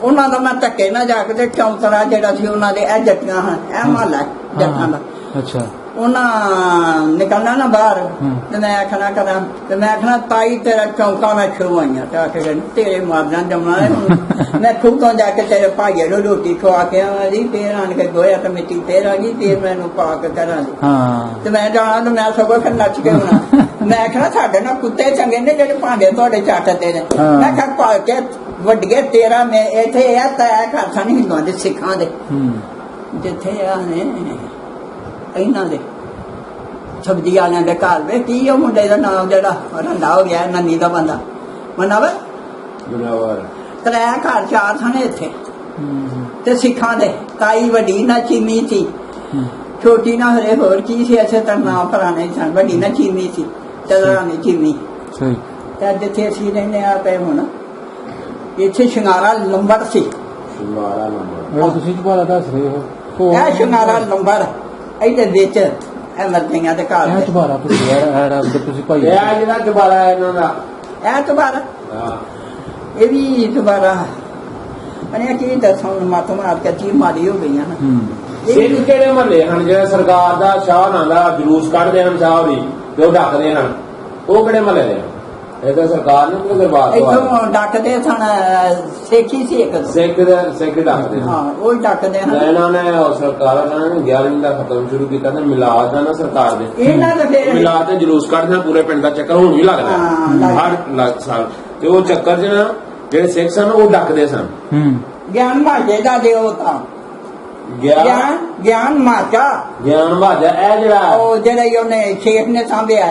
Speaker 1: ਉਹਨਾਂ ਦਾ ਮੈਂ ਧੱਕੇ ਨਾ ਜਾ ਕੇ ਤੇ ਚੌਂਤਰਾ ਜਿਹੜਾ ਸੀ ਉਹਨਾਂ ਦੇ ਇਹ ਜੱਟੀਆਂ ਹਨ, ਇਹ ਮਹੱਲਾ ਜੱਟਾਂ ਦਾ।
Speaker 2: ਅੱਛਾ,
Speaker 1: ਉਹਨਾਂ ਨਿਕਲਣਾ ਨਾ ਬਾਹਰ ਤੇ ਮੈਂ ਆਖਣਾ ਕਰਾਂ ਤੇ ਮੈਂ ਆਖਣਾ ਤਾਈ ਤੇਰਾ ਚੌਂਕਾ ਮੈਂ ਖਵਾਈਆਂ ਤੇ ਆ ਕੇ ਤੇਰੇ ਮਾਰਨਾ ਜਮਣਾ। ਮੈਂ ਖੂਹ ਤੋਂ ਜਾ ਕੇ ਤੇਰੇ ਭਾਈਏ ਨੂੰ ਰੋਟੀ ਖਵਾ ਕੇ ਆਵਾਂਗੀ, ਫੇਰ ਆਣ ਕੇ ਗੋਇਆ ਤੇ ਮਿੱਟੀ ਫੇਰ ਆ ਗਈ, ਫੇਰ ਮੈਨੂੰ ਪਾ ਕੇ ਕਰਾਂਗੀ। ਤੇ ਮੈਂ ਜਾਣਾ ਤੇ ਮੈਂ ਸਗੋਂ ਫਿਰ ਨੱਚ ਕੇ ਹੋਣਾ। ਮੈਂ ਆਖਣਾ ਸਾਡੇ ਨਾਲ ਕੁੱਤੇ ਚੰਗੇ ਨੇ ਜਿਹੜੇ ਭਾਂਡੇ ਤੁਹਾਡੇ ਚੱਟਦੇ ਨੇ। ਮੈਂ ਕਿਹਾ ਪਾ ਕੇ ਵੱਡੀਏ ਤੇਰਾ ਮੈਂ ਇੱਥੇ ਇਹ ਤਾਂ ਘਰ ਸਨ ਹਿੰਦੂਆਂ ਦੇ, ਸਿੱਖਾਂ ਦੇ, ਜਿੱਥੇ ਆ ਨੇ ਇਹਨਾਂ ਦੇ ਸਬਜ਼ੀ ਵਾਲਿਆਂ ਦੇ ਘਰ ਵੇ ਕੀ ਉਹ ਮੁੰਡੇ ਦਾ ਨਾਮ ਜਿਹੜਾ ਰੰਡਾ ਹੋ ਗਿਆ ਨੰਨੀ ਦਾ ਬੰਦਾ ਮਨਾਵਰ ਤਰੇ ਘਰ ਚਾਰ ਸਨ ਇੱਥੇ ਤੇ ਸਿੱਖਾਂ ਦੇ। ਤਾਈ ਵੱਡੀ ਨਾ ਚੀਮੀ ਸੀ, ਛੋਟੀ ਨਾ ਹਰੇ ਹੋਰ ਕੀ ਸੀ, ਅੱਛੇ ਤਾਂ ਨਾਮ ਪੁਰਾਣੇ ਸਨ। ਵੱਡੀ ਨਾ ਚੀਮੀ ਸੀ, ਚਦਰਾਨੀ ਚੀਮੀ। ਤੇ ਜਿੱਥੇ ਅਸੀਂ ਰਹਿੰਦੇ ਆ ਪਏ ਹੁਣ ਇੱਥੇ ਸ਼ਿੰਗਾਰਾ ਲੰਬੜ ਸੀ।
Speaker 2: ਤੁਸੀਂ ਦੁਬਾਰਾ ਦੱਸ ਰਹੇ ਹੋ?
Speaker 1: ਇਹ ਸ਼ਿੰਗਾਰਾ ਲੰਬੜ ਇਹਦੇ ਵਿੱਚ ਇਹ ਮਰਦੀਆਂ ਦੇ ਘਰ
Speaker 2: ਇਹ ਦੁਬਾਰਾ ਤੁਸੀਂ ਭਾਈ
Speaker 3: ਇਹ ਜਿਹੜਾ ਦੁਬਾਰਾ ਇਹਨਾਂ ਦਾ
Speaker 1: ਇਹ ਦੁਬਾਰਾ ਇਹ ਵੀ ਦੁਬਾਰਾ ਅਨੇ ਕੀ ਦੱਸਾਂ ਮਤ ਮਾਰ ਕੇ ਚੀਜ਼ ਮਾਰੀ ਹੋ ਗਈਆਂ ਨਾ।
Speaker 3: ਇਹ ਕਿਹੜੇ ਮਹੱਲੇ ਹਨ ਜਿਹੜੇ ਸਰਕਾਰ ਦਾ ਸ਼ਾਹ ਨਾਂ ਦਾ ਜਲੂਸ ਕੱਢਦੇ ਹਨ ਸਾਹਿਬ ਵੀ ਤੇ ਉਹ ਡੱਕਦੇ ਹਨ? ਉਹ ਕਿਹੜੇ ਮਹੱਲੇ ਦੇ? ਇਹ ਤਾਂ ਸਰਕਾਰ ਨੇ ਕੋਈ ਦਰਬਾਰ
Speaker 1: ਇੱਥੋਂ ਡੱਕਦੇ ਸਨ। ਸੇਖੀ ਸੀ ਇੱਕ
Speaker 3: ਸਿੱਖ ਡੱਕਦੇ।
Speaker 1: ਹਾਂ ਉਹ ਡੱਕਦੇ ਹਨ।
Speaker 3: ਇਹਨਾਂ ਨੇ ਸਰਕਾਰਾਂ ਨੇ 11ਵੀਂ ਦਾ ਖਤਮ ਸ਼ੁਰੂ ਕੀਤਾ ਤੇ ਮਿਲਾਦ ਦਾ ਨਾ ਸਰਕਾਰ ਦੇ
Speaker 1: ਇਹਨਾਂ ਦਾ ਫਿਰ
Speaker 3: ਮਿਲਾਦ ਤੇ ਜਲੂਸ ਕੱਢਦੇ ਪੂਰੇ ਪਿੰਡ ਦਾ ਚੱਕਰ ਹੁਣ ਵੀ ਲੱਗਦਾ ਹਰ ਸਾਲ। ਤੇ ਉਹ ਚੱਕਰ ਚ ਨਾ ਜਿਹੜੇ ਸਿੱਖ ਸਨ ਉਹ ਡੱਕਦੇ ਸਨ।
Speaker 1: ਗਿਆਨ ਮਾਝੇ ਦਾ ਦਿਓ ਤਾਂ ਗਿਆਨ ਮਾਝਾ ਇਹ ਜਿਹੜਾ ਉਹ ਜਿਹੜਾ ਉਹਨੇ ਸ਼ੇਖ ਨੇ ਸਾਂਭਿਆ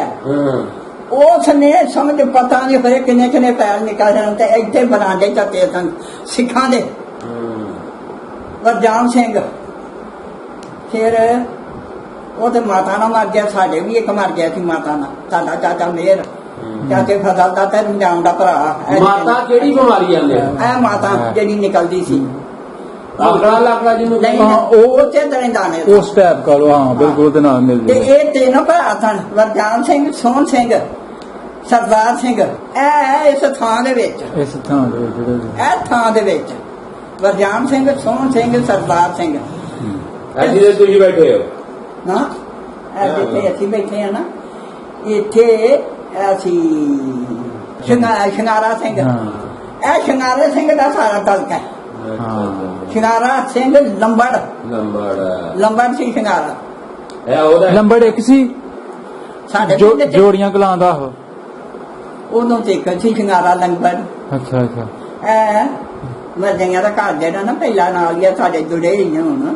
Speaker 1: ਉਸ ਨੇ ਸਮਝ ਪਤਾ ਨਹੀਂ ਫਿਰ ਕਿੰਨੇ ਕਿੰਨੇ ਪੈਰ ਨਿਕਲ ਜਾਣ ਤੇ ਇੱਥੇ ਬਰਾਂਡੇ ਚੱਤੇ ਸਨ ਸਿੱਖਾਂ ਦੇ। ਵਰਜਾਨ ਸਿੰਘ ਫਿਰ ਉਹ ਤੇ ਮਾਤਾ ਨਾਲ ਮਰ ਗਿਆ। ਸਾਡੇ ਵੀ ਇੱਕ ਮਰ ਗਿਆ ਸੀ ਮਾਤਾ ਨਾਲ, ਸਾਡਾ ਚਾਚਾ ਮੇਰ ਚਾਚੇ ਫਜ਼ਲ ਦਾ ਤੇ ਰਮਜਾਨ ਦਾ ਭਰਾ।
Speaker 3: ਮਾਤਾ ਕਿਹੜੀ ਬਿਮਾਰੀ ਆਂਦੇ?
Speaker 1: ਇਹ ਮਾਤਾ ਜਿਹੜੀ ਨਿਕਲਦੀ ਸੀ
Speaker 3: ਲਾਕੜਾ ਜਿਹਨੂੰ
Speaker 1: ਉਹ ਤੇ ਦਰਿੰਦਾਨੇ
Speaker 2: ਉਸ ਟਾਈਪ ਕਾ ਲੋ। ਹਾਂ ਬਿਲਕੁਲ ਤੇ ਨਾਮ ਮਿਲ
Speaker 1: ਤੇ ਇਹ ਤਿੰਨ ਭਰਾ ਸਨ ਵਰਜਾਨ ਸਿੰਘ, ਸੋਹਣ ਸਿੰਘ, ਸਰਦਾਰ ਸਿੰਘ। ਇਹ ਇਸ ਥਾਂ ਦੇ ਵਿੱਚ
Speaker 2: ਇਹ
Speaker 1: ਥਾਂ ਦੇ ਵਿੱਚ ਵਰਜਾਨ ਸਿੰਘ, ਸੋਹਣ ਸਿੰਘ, ਸਰਦਾਰ ਸਿੰਘ।
Speaker 3: ਤੁਸੀਂ ਬੈਠੇ ਹੋ
Speaker 1: ਨਾ ਇਹ ਜਿੱਥੇ ਅਸੀਂ ਬੈਠੇ ਆ ਨਾ ਇੱਥੇ ਅਸੀਂ ਸ਼ਿੰਗਾਰਾ ਸਿੰਘ ਇਹ ਸ਼ਿੰਗਾਰੇ ਸਿੰਘ ਦਾ ਸਾਰਾ ਤਲਕ ਹੈ ਸ਼ਿੰਗਾਰਾ ਸਿੰਘ ਲੰਬੜ ਸੀ ਸ਼ਿੰਗਾਰਾ
Speaker 2: ਲੰਬੜ ਇੱਕ ਸੀ
Speaker 1: ਸਾਡੇ
Speaker 2: ਜੋੜੀਆਂ ਕਲਾਂ ਦਾ
Speaker 1: ਉਦੋਂ ਤੇ ਇੱਕ ਸੀ ਸ਼ਿੰਗਾਰਾ ਲੰਬੜ।
Speaker 2: ਅੱਛਾ ਅੱਛਾ
Speaker 1: ਇਹ ਮਰਦਿਆਂ ਦਾ ਘਰ ਜਿਹੜਾ ਨਾ ਪਹਿਲਾਂ ਨਾਲ ਹੀ ਆ ਸਾਡੇ ਜੁੜੇ ਹੀ ਹੁਣ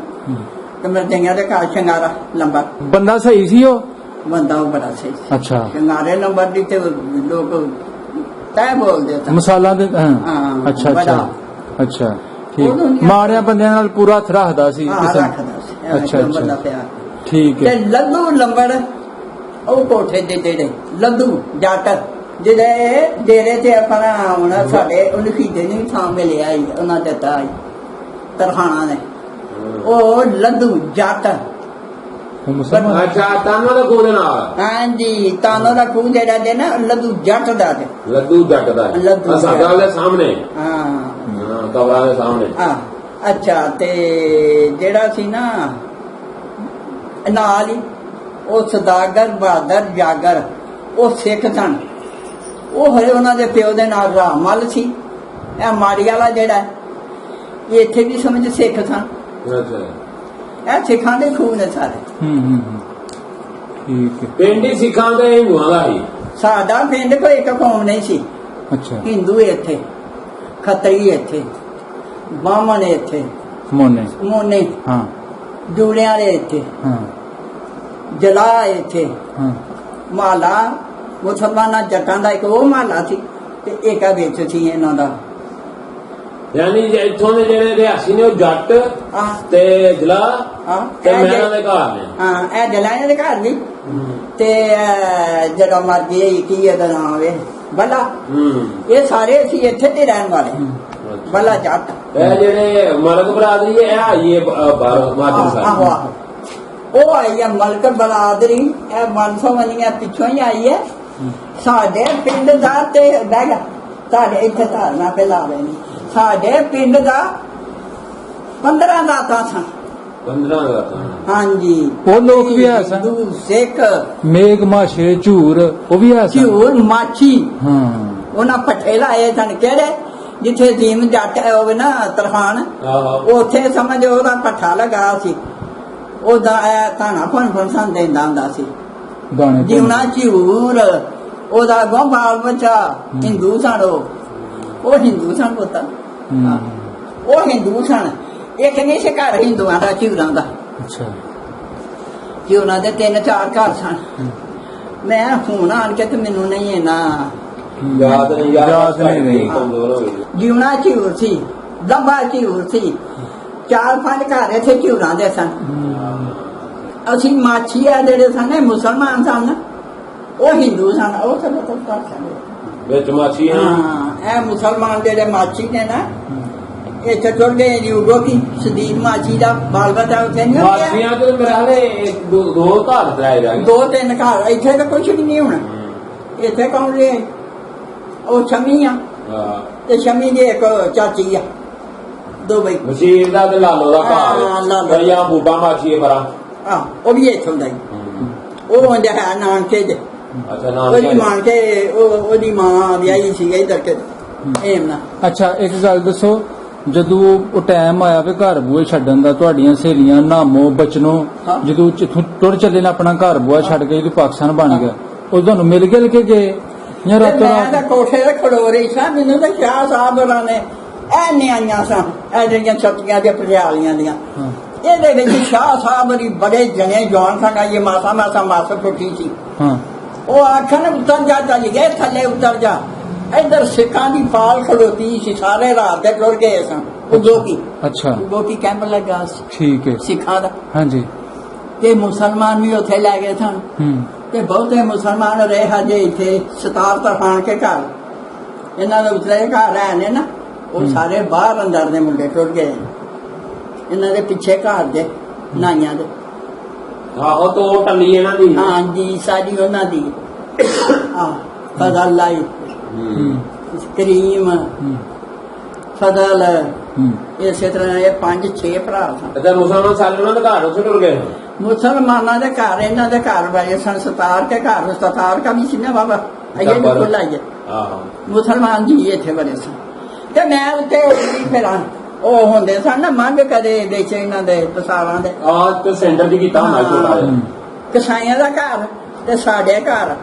Speaker 1: ਤੇ ਮਰਦਿਆਂ ਦੇ ਘਰ ਸ਼ਿੰਗਾਰਾ ਲੰਬੜ
Speaker 2: ਬੰਦਾ ਸਹੀ ਸੀ ਉਹ
Speaker 1: ਬੰਦਾ ਉਹ ਬੜਾ ਸਹੀ ਸੀ।
Speaker 2: ਅੱਛਾ
Speaker 1: ਸ਼ਿੰਗਾਰੇ ਲੰਬੜ ਦੀ ਤੇ ਲੋਕ ਤੈ ਬੋਲਦੇ ਤਾਂ
Speaker 2: ਮਸਾਲਾ ਦੇ ਅੱਛਾ ਅੱਛਾ ਅੱਛਾ ਠੀਕ ਮਾਰਿਆ ਬੰਦਿਆਂ ਨਾਲ ਪੂਰਾ ਹੱਥ ਰੱਖਦਾ ਸੀ ਅੱਛਾ ਅੱਛਾ ਠੀਕ ਹੈ।
Speaker 1: ਤੇ ਲੱਡੂ ਲੰਬੜ ਉਹ ਕੋਠੇ ਦੇ ਜਿਹੜੇ ਲੱਡੂ ਜੱਟ ਜਿਹੜੇ ਡੇਰੇ ਤੇ ਆਪਣਾ ਹੁਣ ਸਾਡੇ ਉਹਨੂੰ ਖੀਦੇ ਨਹੀਂ ਥਾਂ ਮਿਲਿਆ ਹੀ ਉਹਨਾਂ ਦਿੱਤਾ ਹੀ ਤਰਖਾਣਾ ਨੇ ਉਹ ਲੱਡੂ ਜੱਟ
Speaker 3: ਅੱਛਾ ਤਾਨੋ ਦਾ ਖੂਹ ਦੇ ਨਾਲ
Speaker 1: ਹਾਂਜੀ ਤਾਨੋ ਦਾ ਖੂਹ ਜਿਹੜਾ ਦੇ ਨਾ ਲੱਡੂ ਜੱਟ ਦਾ ਤੇ
Speaker 3: ਲੱਡੂ ਜੱਟ ਦਾ ਸਾਡਾ ਦੇ ਸਾਹਮਣੇ
Speaker 1: ਹਾਂ
Speaker 3: ਕਬਰਾਂ ਦੇ ਸਾਹਮਣੇ
Speaker 1: ਅੱਛਾ ਤੇ ਜਿਹੜਾ ਸੀ ਨਾ ਨਾਲ ਹੀ ਉਹ ਸਦਾਗਰ ਬਹਾਦਰ ਜਾਗਰ ਉਹ ਸਿੱਖ ਸਨ ਉਹ ਹਰੇ ਉਹਨਾਂ ਦੇ ਪਿਓ ਦੇ ਨਾਲ ਰਾਮਲ ਸੀ ਇਹ ਮਾੜੀ ਵਾਲਾ ਜਿਹੜਾ ਇਹ ਇੱਥੇ ਵੀ ਸਮਝ ਸਿੱਖ ਸਨ ਇਹ ਸਿੱਖਾਂ ਦੇ ਖੂਨ ਨੇ ਸਾਰੇ
Speaker 2: ਠੀਕ ਹੈ।
Speaker 3: ਪਿੰਡ ਹੀ ਸਿੱਖਾਂ ਦੇ ਹਿੰਦੂਆਂ ਦਾ ਹੀ
Speaker 1: ਸਾਡਾ ਪਿੰਡ ਕੋਈ ਇੱਕ ਕੌਮ ਨਹੀਂ ਸੀ
Speaker 2: ਅੱਛਾ
Speaker 1: ਹਿੰਦੂ ਇੱਥੇ ਖੱਤਰੀ ਇੱਥੇ ਬਾਹਮਣ ਇੱਥੇ ਮੋਨੇ
Speaker 2: ਹਾਂ
Speaker 1: ਜੂੜਿਆਂ ਦੇ ਇੱਥੇ
Speaker 2: ਹਾਂ
Speaker 1: ਜਲਾ ਇੱਥੇ
Speaker 2: ਹਾਂ
Speaker 1: ਮਾਲਾ ਮੁਸਲਮਾਨਾਂ ਜੱਟਾਂ ਦਾ ਇੱਕ ਉਹ ਮਾਲਾ ਸੀ ਤੇ ਇੱਕ ਆ ਵਿੱਚ ਸੀ ਇਹਨਾਂ ਦਾ
Speaker 3: ਯਾਨੀ ਇੱਥੋਂ ਦੇ ਜਿਹੜੇ ਰਿਹਾਸੀ ਨੇ ਉਹ ਜੱਟ ਤੇ ਜਲਾ ਤੇ ਮਹਿਰਾਂ ਦੇ ਘਰ ਨੇ
Speaker 1: ਹਾਂ ਇਹ ਜਲਾਇਆਂ ਦੇ ਘਰ ਵੀ ਤੇ ਜਦੋਂ ਮਰ ਗਏ ਕੀ ਇਹਦਾ ਨਾਮ ਵੇ ਬੱਲਾ ਇਹ ਸਾਰੇ ਅਸੀਂ ਇੱਥੇ ਦੇ ਰਹਿਣ ਵਾਲੇ ਬੱਲਾ ਜੱਟ
Speaker 3: ਇਹ ਜਿਹੜੇ ਮਲਕ ਬਰਾਦਰੀ ਹੈ ਇਹ ਆਈਏ ਬਾਹਰ ਮਾਜਨ ਸਾਹਿਬ
Speaker 1: ਆਹੋ ਉਹ ਆਈ ਹੈ ਮਲਕ ਬਰਾਦਰੀ ਇਹ ਮਨਸੋਵਨੀਆਂ ਪਿੱਛੋਂ ਹੀ ਆਈ ਹੈ ਸਾਡੇ ਪਿੰਡ ਦਾ ਤੇ ਬਹਿ ਗਿਆ ਸਾਡੇ ਇੱਥੇ ਧਾਰਨਾ ਪਹਿਲਾ ਰਹੇ ਨੇ ਸਾਡੇ ਪਿੰਡ ਦਾ 15 ਦਾਤਾ ਸਨ
Speaker 3: 15 ਦਾਤਾ
Speaker 1: ਹਾਂਜੀ
Speaker 2: ਉਹ ਲੋਕ ਵੀ ਹੈ ਸਨ
Speaker 1: ਹਿੰਦੂ ਸਿੱਖ
Speaker 2: ਮੇਘ ਮਾਸ਼ੇ ਝੂਰ ਉਹ ਵੀ ਹੈ ਸਨ
Speaker 1: ਝੂਰ ਮਾਛੀ
Speaker 2: ਹਾਂ
Speaker 1: ਉਹਨਾਂ ਪੱਠੇ ਲਾਏ ਸਨ ਕਿਹੜੇ ਜਿੱਥੇ ਜੀਮ ਜੱਟ ਹੋਵੇ ਨਾ ਤਰਖਾਨ ਉੱਥੇ ਸਮਝ ਉਹਦਾ ਪੱਠਾ ਲਗਾ ਸੀ ਉਹਦਾ ਧਾਣਾ ਫਣ ਸਨ ਦਿੰਦਾ ਹੁੰਦਾ ਸੀ ਜਿਉਣਾ ਝੂਰ ਉਹਦਾ ਗੋਂ ਬਾਲ ਬੱਚਾ ਹਿੰਦੂ ਸਨ ਉਹ ਹਿੰਦੂ ਸਨ ਪੁੱਤ ਉਹ ਹਿੰਦੂ ਸਨ ਇੱਕ ਨਹੀਂ ਸੀ ਘਰ ਹਿੰਦੂਆਂ ਦਾ ਝੂਰਾਂ ਦਾ
Speaker 2: ਅੱਛਾ
Speaker 1: ਝੂਰਾਂ ਦੇ 3-4 ਘਰ ਸਨ ਮੈਂ ਹੁਣ ਆਣ ਕੇ ਤੇ ਮੈਨੂੰ ਨਹੀਂ ਇਹ ਨਾ
Speaker 3: ਯਾਦ ਨਹੀਂ
Speaker 1: ਜਿਉਣਾ ਝੂਰ ਸੀ ਲੰਬਾ ਝੂਰ ਸੀ 4-5 ਘਰ ਇੱਥੇ ਝੂਰਾਂ ਦੇ ਸਨ ਅਸੀਂ ਮਾਛੀ ਆ ਜਿਹੜੇ ਸਨ ਮੁਸਲਮਾਨ ਸਨ ਉਹ ਹਿੰਦੂ ਸਨ ਉਹ ਸਭ ਤੋਂ ਘਰ ਸਨ
Speaker 3: ਵਿੱਚ ਮਾਛੀ
Speaker 1: ਹਾਂ ਇਹ ਮੁਸਲਮਾਨ ਜਿਹੜੇ ਮਾਛੀ ਨੇ ਨਾ ਇਹ ਚਟੁਰ ਗਏ ਜੀ ਰੋਟੀ ਸਦੀਦ ਮਾਛੀ ਦਾ ਬਾਲ ਬੱਚਾ ਉੱਥੇ ਨਹੀਂ
Speaker 3: ਮਾਛੀਆਂ ਤੇ ਮੇਰੇ ਦੋ ਘਰ ਦਰਾਏ ਜਾ
Speaker 1: 2-3 ਘਰ ਇੱਥੇ ਤਾਂ ਕੁਝ ਵੀ ਨਹੀਂ ਹੋਣਾ ਇੱਥੇ ਕੌਣ ਰਹੇ ਉਹ ਸ਼ਮੀ ਆ ਤੇ ਸ਼ਮੀ ਦੀ ਇੱਕ ਚਾਚੀ ਆ ਦੋ ਬਈ
Speaker 3: ਮਸ਼ੀਰ ਦਾ ਤੇ ਲਾਲੋ ਦਾ ਘਰ ਦਰਿਆ ਬੂਬਾ ਮਾਛੀ ਹੈ ਪਰਾਂ
Speaker 1: ਉਹ ਵੀ ਇੱਥੋਂ ਦਾ ਹੀ ਉਹ ਹੁੰਦਾ ਹੈ ਨਾਨਕੇ ਦੇ
Speaker 3: ਅੱਛਾ
Speaker 1: ਉਹਦੀ ਮਾਂ ਕੇ ਉਹਦੀ ਮਾਂ ਵਿਆਹੀ ਸੀ ਇਧਰ ਕੇ
Speaker 2: ਅੱਛਾ ਇੱਕ ਗੱਲ ਦੱਸੋ ਜਦੋਂ ਉਹ ਟਾਈਮ ਆਇਆ ਵੀ ਘਰ ਬੂਹੇ ਛੱਡਣ ਦਾ ਤੁਹਾਡੀਆਂ ਸਹੇਲੀਆਂ ਨਾਮੋ ਬਚਨੋ ਜਦੋਂ ਟੁਰ ਚੱਲੇ ਨਾ ਆਪਣਾ ਘਰ ਬੂਹਾ ਛੱਡ ਕੇ ਜਦੋਂ ਪਾਕਿਸਤਾਨ ਬਣ ਗਿਆ ਉਹ ਤੁਹਾਨੂੰ ਮਿਲ ਕੇ ਗਏ ਜਾਂ ਰਾਤੋਂ ਰਾਤ
Speaker 1: ਕੋਠੇ ਤੇ ਖੜੋ ਰਹੀ ਸਾਂ ਮੈਨੂੰ ਤਾਂ ਸ਼ਾਹ ਸਾਹਿਬ ਹੋਰਾਂ ਨੇ ਇਹ ਨਿਆਈਆਂ ਸਨ ਇਹ ਜਿਹੜੀਆਂ ਛੱਤੀਆਂ ਦੇ ਪਰਿਆਲੀਆਂ ਦੀਆਂ ਇਹਦੇ ਵਿੱਚ ਸ਼ਾਹ ਸਾਹਿਬ ਦੀ ਬੜੇ ਜਣੇ ਜਵਾਨ ਸਨ ਇਹ ਮਾਸਾ ਟੁੱਟੀ ਸੀ ਉਹ ਆਖਣ ਉਤਰ ਜਾ ਚੱਲ ਗਏ ਥੱਲੇ ਉਤਰ ਜਾ ਇਧਰ ਸਿੱਖਾਂ ਦੀ ਪਾਲ ਖੜੋਤੀ ਸੀ ਸਾਰੇ ਰਾਤ ਦੇ ਟੁਰ ਗਏ ਸਨ ਉਦੋਂ ਕੀ
Speaker 2: ਅੱਛਾ
Speaker 1: ਗੋਪੀ ਕੈਂਪ ਲੱਗਾ ਸੀ
Speaker 2: ਠੀਕ ਹੈ
Speaker 1: ਸਿੱਖਾਂ ਦਾ
Speaker 2: ਹਾਂਜੀ
Speaker 1: ਤੇ ਮੁਸਲਮਾਨ ਵੀ ਉੱਥੇ ਲੈ ਗਏ ਸਨ ਤੇ ਬਹੁਤੇ ਮੁਸਲਮਾਨ ਰਹੇ ਹਜੇ ਇੱਥੇ 17 ਤਰਖਾਣ ਕੇ ਘਰ ਇਹਨਾਂ ਦੇ ਉਤਰੇ ਘਰ ਆਏ ਨੇ ਨਾ ਉਹ ਸਾਰੇ ਬਾਹਰ ਅੰਦਰ ਦੇ ਮੁੰਡੇ ਟੁਰ ਗਏ ਇਹਨਾਂ ਦੇ ਪਿੱਛੇ ਘਰ ਦੇ ਨਾਈਆਂ ਦੇ
Speaker 3: ਆਹੋ ਤੋਂ ਟੱਲੀ ਇਹਨਾਂ ਦੀ
Speaker 1: ਹਾਂਜੀ ਸਾਡੀ ਉਹਨਾਂ ਦੀ ਫਜ਼ਲ ਲਾਈ ਕਰੀਮ ਫਜ਼ਲ ਇਸੇ ਤਰ੍ਹਾਂ ਇਹ 5-6 ਭਰਾ ਸਨ।
Speaker 3: ਤੇ ਮੁਸਲਮਾਨ ਸਾਰੇ ਉਹਨਾਂ ਦੇ ਘਰ ਉੱਥੇ ਟੁਰ ਗਏ।
Speaker 1: ਮੁਸਲਮਾਨਾਂ ਦੇ ਘਰ ਇਹਨਾਂ ਦੇ ਘਰ ਵਾਲੇ ਸਨ 17 ਕੇ ਘਰ 17 ਕਾ ਵੀ ਸੀ ਨਾ ਬਾਬਾ ਅਈਏ ਨੂੰ ਖੁੱਲਾ ਹੀ ਮੁਸਲਮਾਨ ਜੀ ਇੱਥੇ ਬੜੇ ਸਨ। ਤੇ ਮੈਂ ਉੱਤੇ ਉੱਡੀ ਫਿਰਾਂ ਉਹ ਹੁੰਦੇ ਸਨ ਨਾ ਮੰਗ ਕਦੇ ਵਿੱਚ ਇਹਨਾਂ ਦੇ ਪਸਾਵਾਂ ਦੇ
Speaker 3: ਤੇ ਸੈਂਟਰ ਦੀ ਕੀਤਾ ਹੁੰਦਾ
Speaker 1: ਕਸਾਈਆਂ ਦਾ ਘਰ ਤੇ ਸਾਡੇ ਘਰ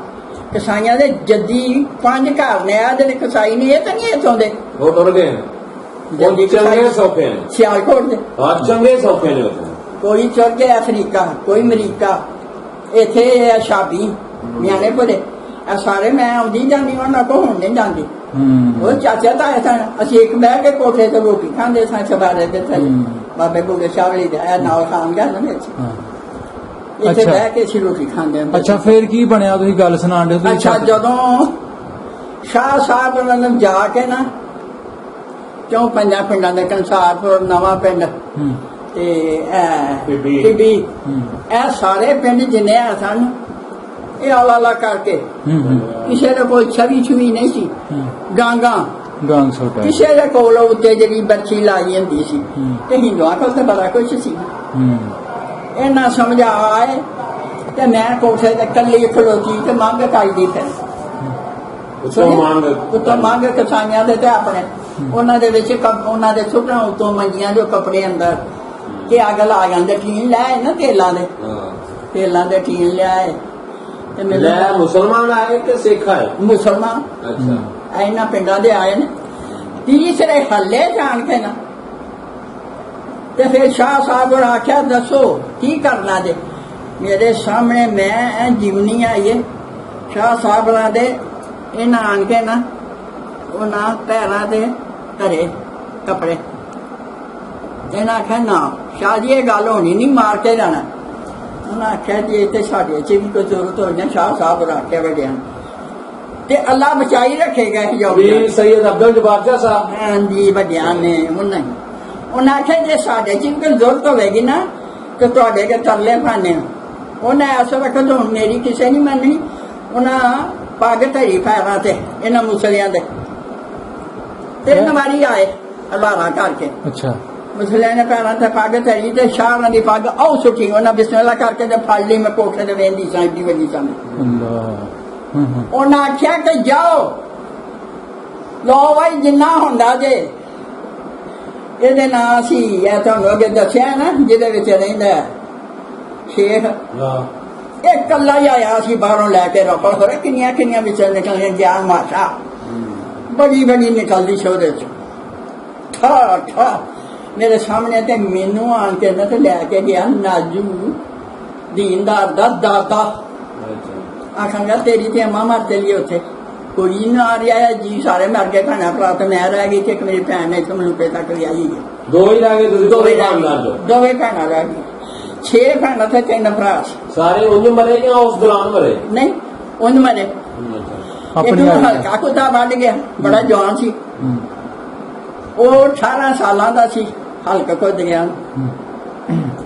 Speaker 1: ਕਸਾਈਆਂ ਦੇ ਜੱਦੀ 5 ਘਰ ਨੇ ਆ ਜਿਹੜੇ ਕਸਾਈ ਨੇ ਇਹ ਤਾਂ ਨਹੀਂ ਇੱਥੋਂ ਦੇ
Speaker 3: ਉਹ ਟੁਰ ਗਏ। ਚੰਗੇ ਸੌਖੇ ਨੇ
Speaker 1: ਸਿਆਲਕੋਟ ਦੇ
Speaker 3: ਚੰਗੇ ਸੌਖੇ ਨੇ
Speaker 1: ਕੋਈ ਚਲ ਗਿਆ ਅਫਰੀਕਾ ਕੋਈ ਅਮਰੀਕਾ ਇੱਥੇ ਆ ਸ਼ਾਬੀ ਨਿਆਣੇ ਭਰੇ ਆ ਸਾਰੇ ਮੈਂ ਆਉਂਦੀ ਜਾਂਦੀ ਉਹਨਾਂ ਕੋਲ ਹੁਣ ਨਹੀਂ ਜਾਂਦੀ। ਉਹ ਚਾਚਾ ਤਾਂ ਸਨ ਅਸੀਂ ਇੱਕ ਬਹਿ ਕੇ ਕੋਠੇ ਤੇ ਰੋਟੀ ਖਾਂਦੇ ਸਾਂ ਚਬਾਰੇ ਦੇ ਥੱਲੇ ਬਾਬੇ ਬੁੱਗੇ ਸ਼ਾਵਲੀ ਦੇ ਨਾਲ ਖਾਣ ਗਿਆ ਨਾ ਵਿੱਚ ਇੱਥੇ ਬਹਿ ਕੇ ਅਸੀਂ ਰੋਟੀ ਖਾਂਦੇ।
Speaker 2: ਅੱਛਾ ਫਿਰ ਕੀ ਬਣਿਆ ਤੁਸੀਂ ਗੱਲ ਸੁਣਾਣ ਦੇ?
Speaker 1: ਅੱਛਾ ਜਦੋਂ ਸ਼ਾਹ ਸਾਹਿਬ ਉਹਨਾਂ ਨੂੰ ਜਾ ਕੇ ਨਾ ਕਿਉਂ 5 ਪਿੰਡਾਂ ਦੇ ਕੰਸਾਰਪੁਰ ਨਵਾਂ ਪਿੰਡ ਤੇ ਟਿੱਬੀ ਇਹ ਸਾਰੇ ਪਿੰਡ ਜਿੰਨੇ ਆ ਸਨ ਇਹ ਆਲਾ ਕਰਕੇ ਕਿਸੇ ਦੇ ਕੋਈ ਛਵੀ ਨਹੀਂ ਸੀ। ਗਾਂਗ
Speaker 2: ਛੋਟਾ
Speaker 1: ਕਿਸੇ ਦੇ ਕੋਲ ਉੱਤੇ ਜਿਹੜੀ ਬੱਚੀ ਲਾਈ ਹੁੰਦੀ ਸੀ ਤੇ ਹਿੰਦੂਆਂ ਕੋਲ ਤਾਂ ਬੜਾ ਕੁਛ ਸੀ। ਇਹਨਾਂ ਸਮਝ ਆਏ ਤੇ ਮੈਂ ਕੋਠੇ ਤੇ ਕੱਲੀ ਖਲੋਤੀ ਤੇ ਮੰਗ ਕਰਦੀ ਫਿਰ ਉੱਤੋਂ ਮੰਗ ਕਸਾਈਆਂ ਦੇ ਤੇ ਆਪਣੇ ਉਹਨਾਂ ਦੇ ਵਿੱਚ ਉਹਨਾਂ ਦੇ ਸੁਪਨਾ ਉੱਤੋਂ ਮੰਜੀਆਂ ਜੋ ਕੱਪੜੇ ਅੰਦਰ ਕਿ ਅੱਗ ਲਾ ਜਾਂਦੇ ਟੀਨ ਲੈ ਨਾ ਤੇਲਾਂ ਦੇ ਟੀਨ ਲਿਆਏ ਤੇ ਮੈਨੂੰ
Speaker 3: ਮੁਸਲਮਾਨ ਆਏ ਕਿ ਸਿੱਖ ਆਏ?
Speaker 1: ਮੁਸਲਮਾਨ। ਅੱਛਾ ਇਹਨਾਂ ਪਿੰਡਾਂ ਦੇ ਆਏ ਨੇ ਤੀਸਰੇ ਹੱਲੇ ਜਾਣ ਕੇ ਨਾ ਤੇ ਫਿਰ ਸ਼ਾਹ ਸਾਹਿਬ ਨੇ ਆਖਿਆ ਦੱਸੋ ਕੀ ਕਰਨਾ ਜੇ? ਮੇਰੇ ਸਾਹਮਣੇ ਮੈਂ ਜੀਵਨੀ ਆਈ ਹੈ ਸ਼ਾਹ ਸਾਹਿਬ ਦੇ ਇਹਨਾਂ ਆਣ ਕੇ ਨਾ ਉਹਨਾਂ ਪੈਰਾਂ ਦੇ ਧਰੇ ਕੱਪੜੇ ਇਹਨਾਂ ਆਖਿਆ ਨਾ ਸ਼ਾਹ ਜੀ ਇਹ ਗੱਲ ਹੋਣੀ ਨਹੀਂ ਮਾਰ ਕੇ ਜਾਣਾ। ਉਹਨਾਂ ਆਖਿਆ ਜੀ ਇੱਥੇ ਸਾਡੇ ਚ ਵੀ ਕੋਈ ਜ਼ਰੂਰਤ ਹੋਈ ਨਾ ਸ਼ਾਹ ਸਾਹਿਬ ਰੱਖਿਆ ਵੱਡਿਆਂ ਤੇ ਅੱਲਾ ਬਚਾਈ ਰੱਖੇਗਾ
Speaker 3: ਵੀ ਸੈਯਦ ਅਬਦੁਲ ਜਬਾਰ ਸ਼ਾਹ ਸਾਹਿਬ
Speaker 1: ਹਾਂਜੀ ਵੱਡਿਆਂ ਨੇ ਉਹਨਾਂ ਆਖਿਆ ਜੇ ਸਾਡੇ ਚ ਵੀ ਕੋਈ ਜ਼ਰੂਰਤ ਹੋਵੇਗੀ ਨਾ ਤੇ ਤੁਹਾਡੇ ਕੇ ਤਰਲੇ ਪਾਣੇ ਉਹਨਾਂ ਇਸ ਵਕਤ ਹੁਣ ਮੇਰੀ ਕਿਸੇ ਨਹੀਂ ਮੰਨਣੀ। ਉਹਨਾਂ ਪੱਗ ਧਰੀ ਪੈਰਾਂ ਤੇ ਇਹਨਾਂ ਮੁਸਲਿਆਂ ਦੇ 3 ਵਾਰੀ ਆਏ ਅਲਾਰਾ ਕਰਕੇ।
Speaker 2: ਅੱਛਾ
Speaker 1: ਮੁਸਲਿਆਂ ਨੇ ਪੈਰਾਂ ਤੇ ਪੱਗ ਧਰੀ ਤੇ ਸ਼ਾਹਾਂ ਦੀ ਪੱਗ ਆਉ ਸੁੱਟੀ ਉਹਨਾਂ ਬਿਸਮਿਲ੍ਲਾ ਕਰਕੇ ਤੇ ਫੜ ਲਈ। ਮੈਂ ਕੋਠੇ ਤੇ ਵੇਂਦੀ ਸਾਂ ਦੀ ਵਜੀ ਸਾਂ ਉਹਨਾਂ ਆਖਿਆ ਕਿ ਜਾਓ ਲੋ ਭਾਈ ਜਿੰਨਾ ਹੁੰਦਾ ਜੇ ਇਹਦੇ ਨਾਂ ਸੀ ਇਹ ਤੁਹਾਨੂੰ ਅੱਗੇ ਦੱਸਿਆ ਨਾ ਜਿਹਦੇ ਵਿੱਚ ਰਹਿੰਦਾ ਸ਼ੇਖ ਇਹ ਕੱਲਾ ਹੀ ਆਇਆ ਸੀ ਬਾਹਰੋਂ ਲੈ ਕੇ ਰੋਪੜ ਹੋ ਰਿਹਾ ਕਿੰਨੀਆਂ ਵਿੱਚ ਨਿਕਲੀਆਂ ਗਿਆ ਮਾਸ਼ਾ ਬੜੀ ਨਿਕਲਦੀ ਸੀ ਉਹਦੇ ਚ ਠਾ ਮੇਰੇ ਸਾਹਮਣੇ ਤੇ ਮੈਨੂੰ ਆਣ ਕੇ ਨਾ ਤੇ ਲੈ ਕੇ ਗਿਆ ਨਾਜੂ ਦੀਨਦਾਰ ਦਾ ਦਾਦਾ। ਆਖਾਂਗਾ ਤੇਰੀ ਤੇ ਅੰਮਾ ਮਰ ਚਲੀ ਉੱਥੇ ਕੋਈ ਨਾ ਆ ਰਿਹਾ ਜੀ ਸਾਰੇ ਮਰ ਗਏ ਭੈਣਾਂ ਭਰਾ ਤੇ ਮੈਂ ਰਹਿ ਗਈ ਤੇ ਇੱਕ ਮੇਰੀ ਭੈਣ ਨੇ ਮਲੂਪੇ ਤੱਕ ਵਿਆਹੀ ਗਈ।
Speaker 3: ਦੋਵੇਂ ਰਹਿ ਗਏ ਤੁਸੀਂ?
Speaker 1: ਦੋਵੇਂ ਭੈਣਾਂ ਰਹਿ ਗਈਆਂ 6 ਭੈਣਾਂ ਤੇ 3 ਭਰਾ
Speaker 3: ਸਾਰੇ ਉਂਝ ਮਰੇ ਜਾਂ ਉਸ ਦੌਰਾਨ ਮਰੇ?
Speaker 1: ਨਹੀਂ ਉਂਝ ਮਰੇ। ਹਲਕਾ ਕੁੱਤਾ ਵੱਢ ਗਿਆ ਬੜਾ ਜਵਾਨ ਸੀ ਉਹ 18 ਸਾਲਾਂ ਦਾ ਸੀ ਹਲਕਾ ਕੁੱਦ ਗਿਆ।